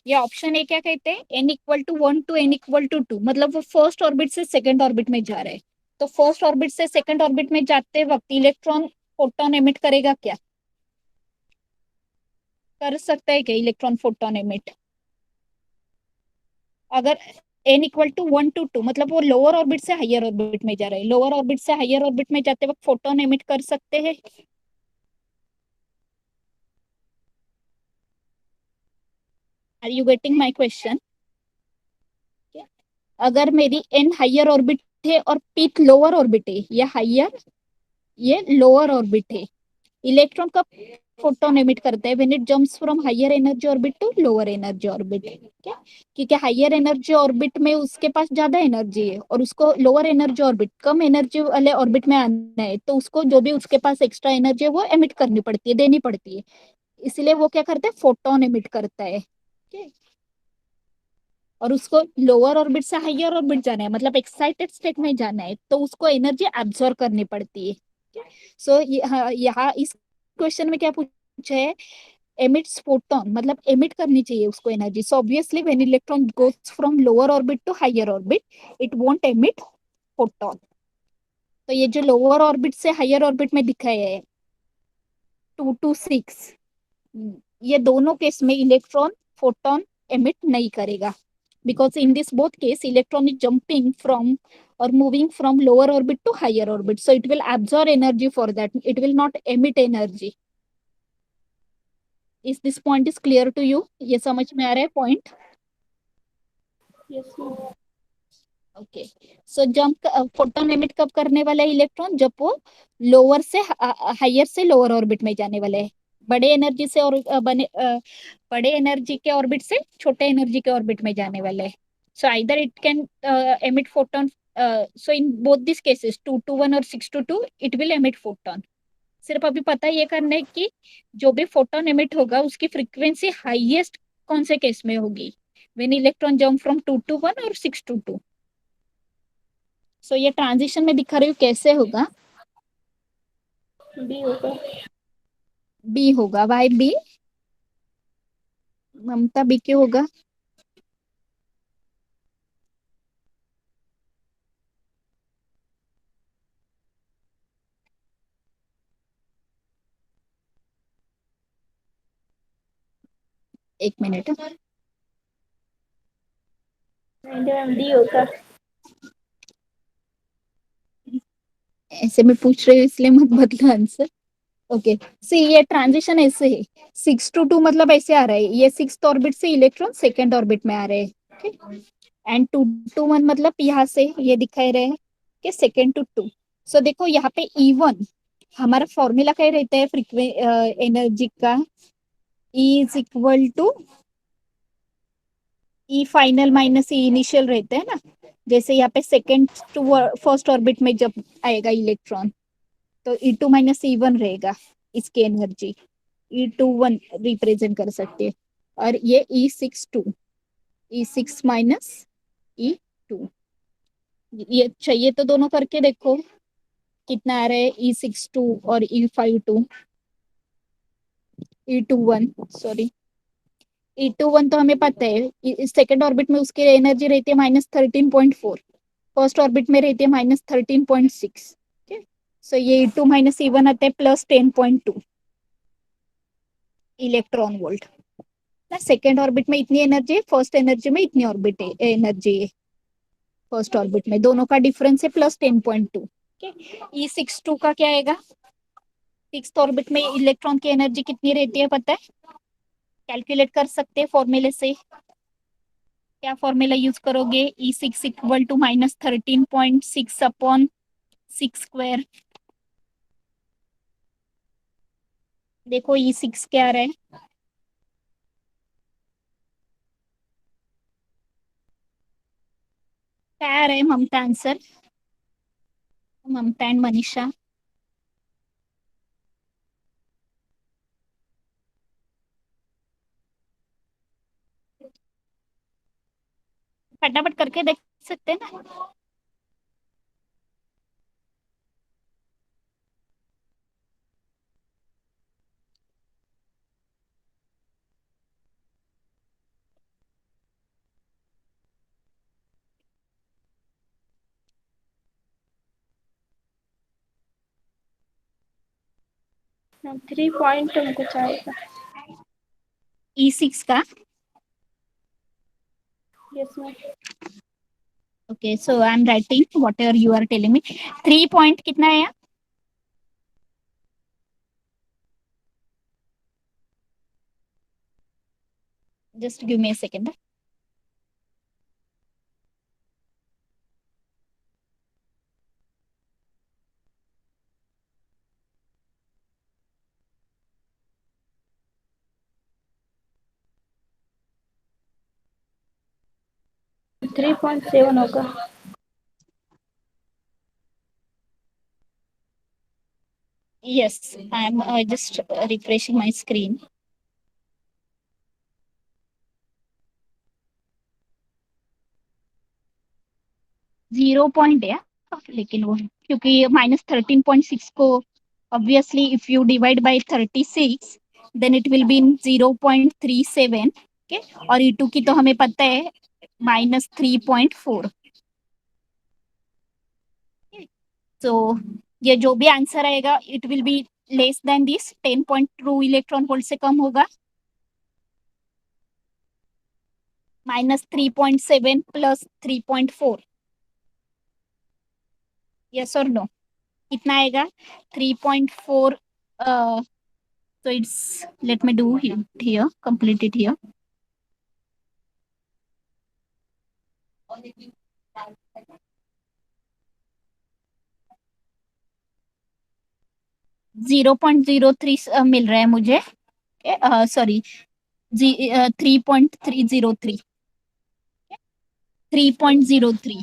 ये ऑप्शन ए क्या कहते हैं, n equal to 1 to n equal to 2, मतलब वो फर्स्ट ऑर्बिट से सेकंड ऑर्बिट में जा रहा है। तो फर्स्ट ऑर्बिट से सेकंड ऑर्बिट में जाते वक्त इलेक्ट्रॉन फोटोन एमिट करेगा क्या? कर सकता है क्या इलेक्ट्रॉन फोटोन एमिट? अगर n इक्वल टू 1 टू 2, मतलब वो लोअर ऑर्बिट से हायर ऑर्बिट में जा रहा है, लोअर ऑर्बिट से हायर ऑर्बिट में जाते वक्त फोटोन एमिट कर सकते हैं। Are you getting my question? अगर मेरी n हायर ऑर्बिट है और p लोअर ऑर्बिट है, ये हायर ये लोअर ऑर्बिट है, इलेक्ट्रॉन का फोटोन एमिट करता है when it jumps from higher energy orbit to lower energy orbit. क्या? क्योंकि हायर एनर्जी ऑर्बिट में उसके पास ज्यादा एनर्जी है और उसको लोअर एनर्जी ऑर्बिट कम एनर्जी वाले ऑर्बिट में आना है, तो उसको जो भी उसके पास एक्स्ट्रा एनर्जी है वो एमिट करनी पड़ती है, देनी पड़ती है। इसलिए वो क्या करते हैं, फोटोन एमिट करता है। okay? और उसको लोअर ऑर्बिट से हायर ऑर्बिट जाना है, मतलब एक्साइटेड स्टेट में जाना है, तो उसको एनर्जी एब्जॉर्ब करनी पड़ती है। सो यहाँ इस क्वेश्चन में क्या पूछा है, एमिट्स फोटोन, मतलब एमिट करनी चाहिए उसको energy. So obviously when electron goes from lower orbit to higher orbit, it won't emit photon. तो ये जो लोअर ऑर्बिट से हायर ऑर्बिट में दिखाया है 2 to 6, ये दोनों केस में इलेक्ट्रॉन फोटोन एमिट नहीं करेगा, because in this both case electron is jumping from or moving from lower orbit to higher orbit, so it will absorb energy for that, it will not emit energy. is this point is clear to you? ये समझ में आ रहा है point? Yes, ma'am. Okay. सो jump photon emit कब करने वाला है electron? जब वो लोअर से हायर से लोअर ऑर्बिट में जाने वाले है, बड़े एनर्जी से और बड़े एनर्जी के ऑर्बिट से छोटे एनर्जी के ऑर्बिट में जाने वाले है। So either it can emit photon, so in both this cases 2 to 1 और 6 to 2 it will emit photon. सिर्फ अभी पता ये करना है कि जो भी फोटोन एमिट होगा उसकी फ्रीक्वेंसी हाईएस्ट कौन से केस में होगी, when electron jump from 2 to 1 और 6 to 2। सो ये ट्रांजिशन में दिखा रही हूँ कैसे होगा। B होगा। बी होगा, वाई बी? ममता बी क्यों होगा? एक मिनट। नहीं मैम, D होगा। ऐसे में पूछ रही हूँ इसलिए मत बदलो आंसर। ओके, सी ये ट्रांजिशन ऐसे है, 6 to 2 मतलब ऐसे आ रहा है, ये 6th ऑर्बिट से इलेक्ट्रॉन सेकेंड ऑर्बिट में आ रहे हैं, एंड 2 to 1 मतलब यहाँ से ये दिखाई रहे हैं कि सेकेंड टू 2। सो देखो यहाँ पे E1 हमारा फॉर्मूला क्या रहता है एनर्जी का, E is equal to E final minus E initial रहते हैं ना। जैसे यहाँ पे सेकेंड टू फर्स्ट ऑर्बिट में जब आएगा इलेक्ट्रॉन, तो E2 - E1 रहेगा इसकी एनर्जी, E21 रिप्रेजेंट कर सकते हैं। और ये E62, E6 - E2, ये चाहिए तो दोनों करके देखो कितना आ रहा है, E62 और E52, E21 सॉरी, E21 तो हमें पता है सेकेंड ऑर्बिट में उसकी एनर्जी रहती है -13.4, फर्स्ट ऑर्बिट में रहती है -13.6। सो ये E2 - E1 आता है +10.2 इलेक्ट्रॉन वोल्ट। सेकेंड ऑर्बिट में इतनी एनर्जी है, फर्स्ट एनर्जी में इतनी ऑर्बिट एनर्जी है, फर्स्ट ऑर्बिट में दोनों का डिफरेंस है +10.2। E62 का क्या आएगा? सिक्स्थ ऑर्बिट में इलेक्ट्रॉन की एनर्जी कितनी रहती है पता है? कैलकुलेट कर सकते हैं फॉर्मूले से। क्या फॉर्मूला यूज करोगे? E6 equal to -13.6 upon 6 square. देखो E6 क्या आ रहा है? क्या आ रहा है ममता आंसर? ममता एंड मनीषा। फटाफट करके देख सकते हैं ना? मैम 3 पॉइंट कुछ आएगा। E6 का। Yes ma'am. Okay, so I am writing whatever you are telling me. 3 point कितना है? Just give me a second. 3.7 होगा। Yes, I'm just refreshing my screen. Zero point है, लेकिन वो क्योंकि -13.6 को obviously if you divide by 36 then it will be in 0.37। Okay, और E2 की तो हमें पता है -3.4। तो ये जो भी आंसर आएगा it will be less than this 10.2 electron volt से कम होगा। -3.7 प्लस 3.4। यस और नो? कितना आएगा? 3.4। so it's let me do here, complete it here। 0.03 मिल रहा है मुझे। सॉरी, 3.303। 3.03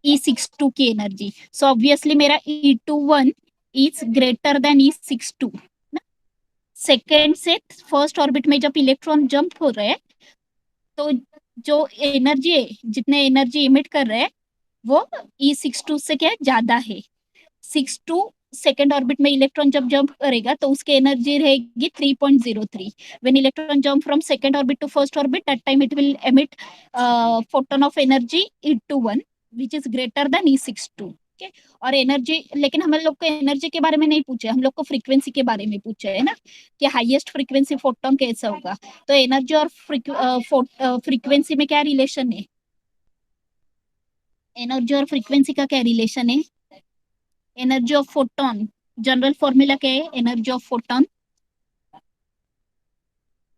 E62 की एनर्जी। सो ऑब्वियसली मेरा E21 is greater than E62। Second से फर्स्ट ऑर्बिट में जब इलेक्ट्रॉन जंप हो रहे हैं तो जो एनर्जी है, जितने एनर्जी इमिट कर रहे हैं वो E62 से क्या ज्यादा है। 62 सेकेंड ऑर्बिट में इलेक्ट्रॉन जब जंप करेगा तो उसकी एनर्जी रहेगी 3.03। When electron jump from second orbit to first orbit that time it will emit photon of energy E21 which is greater than E62। Okay, और एनर्जी, लेकिन हम लोग को एनर्जी के बारे में नहीं पूछे, हम लोग को फ्रीक्वेंसी के बारे में पूछे है ना, कि हाईएस्ट फ्रीक्वेंसी फोटोन कैसा होगा। तो एनर्जी और फ्रीक्वेंसी में क्या रिलेशन है? एनर्जी और फ्रीक्वेंसी का क्या रिलेशन है? Energy of photon, general formula क्या है energy of photon?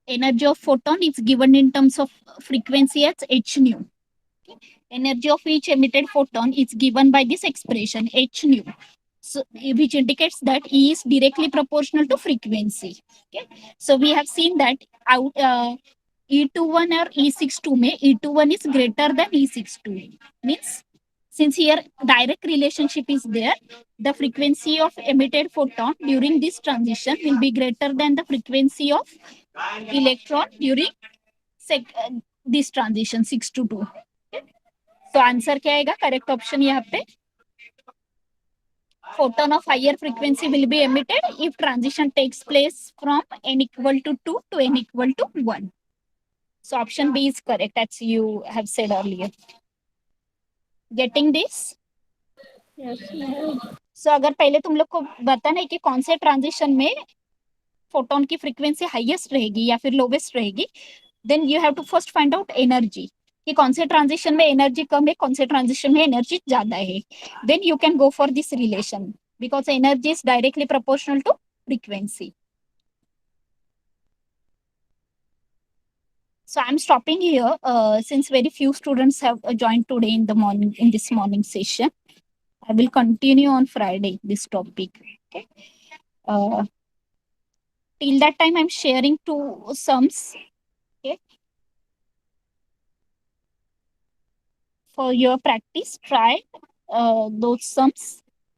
Energy of photon is given in terms of frequency as h nu। Energy of each emitted photon is given by this expression h nu, so which indicates that E is directly proportional to frequency। Okay, so we have seen that out E21 or E62 में E21 is greater than E62, means since here direct relationship is there, the frequency of emitted photon during this transition will be greater than the frequency of electron during this transition 6 to 2। तो answer क्या आएगा? Correct option यहाँ पे, photon of higher frequency will be emitted if transition takes place from n equal to 2 to n equal to 1। So option B is correct as you have said earlier। Getting this? Yes ma'am. So अगर पहले तुम लोग को बताना है कि कौन से ट्रांजिशन में फोटोन की फ्रीक्वेंसी हाईएस्ट रहेगी या फिर लोवेस्ट रहेगी, then you have to first find out energy, कि कौन से ट्रांजिशन में एनर्जी कम है, कौन से ट्रांजिशन में एनर्जी ज्यादा है. Then you can go for this relation because energy is directly proportional to frequency. So I'm stopping here since very few students have joined today in the morning, in this morning session. I will continue on Friday this topic. Okay. Till that time, I'm sharing two sums. Okay. For your practice, try those sums,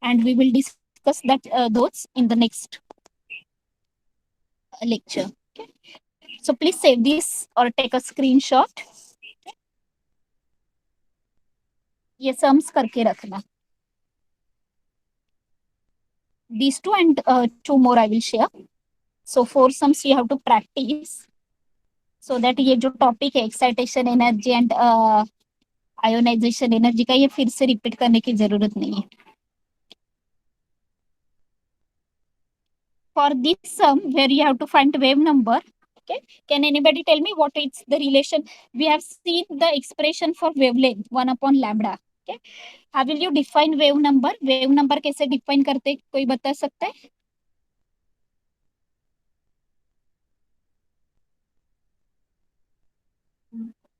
and we will discuss that those in the next lecture. Okay. So please save this or take a screenshot. ये sums करके रखना. These two and two more I will share. So 4 sums you have to practice so that ये जो topic है excitation energy and ionization energy का, ये फिर से repeat करने की जरूरत नहीं है. For this sum where you have to find wave number, okay, can anybody tell me what is the relation? We have seen the expression for wavelength 1 upon lambda. Okay, how will you define wave number? Wave number कैसे define करते, कोई बता सकता है?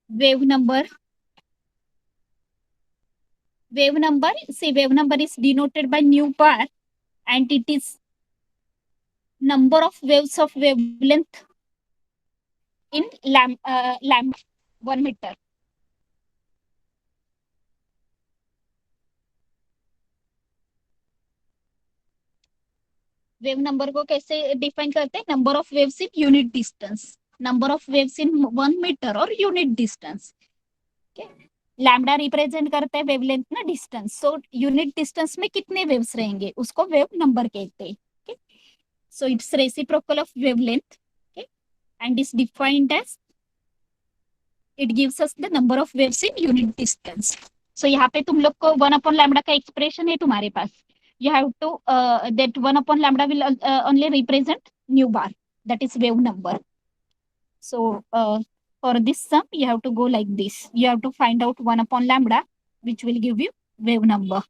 Wave number. See, wave number is denoted by nu bar, and it is number of waves of wavelength in lambda 1 meter. Wave number को कैसे define करते हैं? Number of waves in unit distance, number of waves in 1 meter और unit distance. Lambda represent करता है wavelength ना, distance. So unit distance में कितने वेव्स रहेंगे उसको वेव नंबर कहते हैं. So it's reciprocal of wavelength and is defined as, it gives us the number of waves in unit distance. So यहाँ पे तुम लोग को 1 अपॉन लैम्डा का एक्सप्रेशन है तुम्हारे पास. You have to that 1 upon lambda will only represent nu bar, that is wave number. So for this sum you have to go like this. You have to find out 1 upon lambda, which will give you wave number.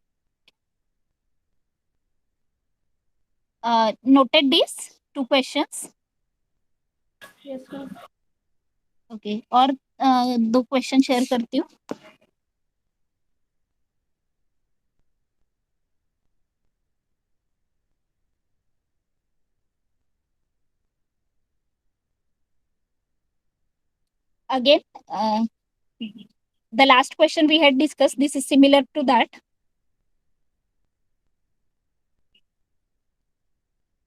Noted these two questions? Yes, ma'am. Okay. और दो question share करती हूँ. Again, the last question we had discussed, this is similar to that.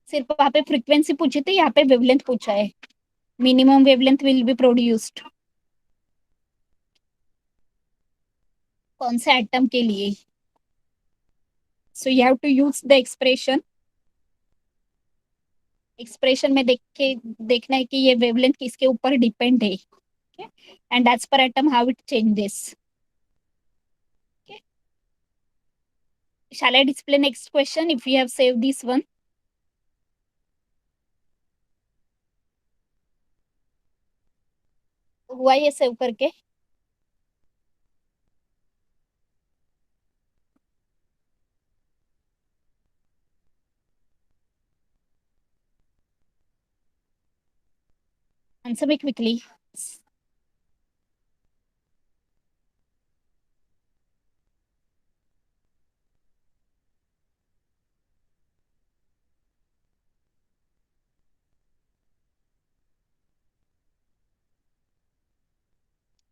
सिर्फ वहां पे frequency पूछी थी, यहाँ पे वेवलेंथ पूछा है. Minimum wavelength will be produced कौन से एटम के लिए. So you have to use the expression. Expression में देख के देखना है कि ये वेवलेंथ किसके ऊपर डिपेंड है, and as per atom how it changes. Shall I display next question if you have saved this one? हुआ ये सेव करके? Answer me quickly.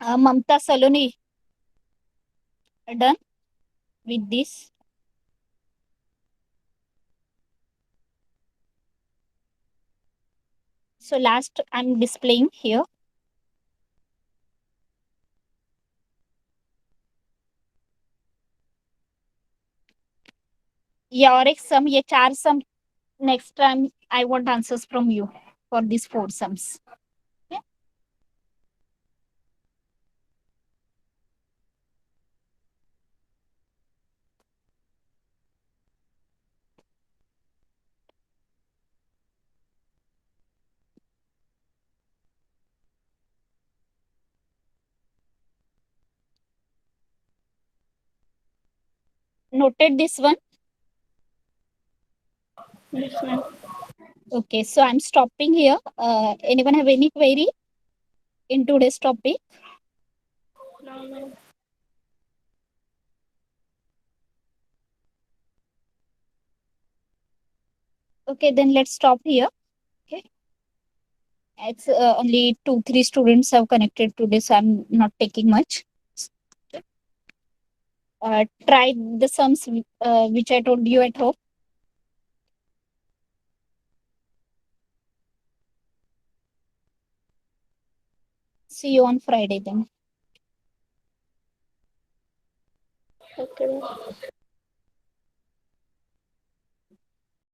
Mamta Saloni, done with this. So last I'm displaying here. ये और एक sum, ये 4 sum. Next time I want answers from you for these 4 sums. Okay? Noted this one. Yes, ma'am. Okay, so I'm stopping here. Anyone have any query in today's topic? No, ma'am. Okay, then let's stop here. Okay, it's only 2-3 students have connected today, so I'm not taking much. Okay. Try the sums which I told you at home. See you on Friday then. Okay, ma'am.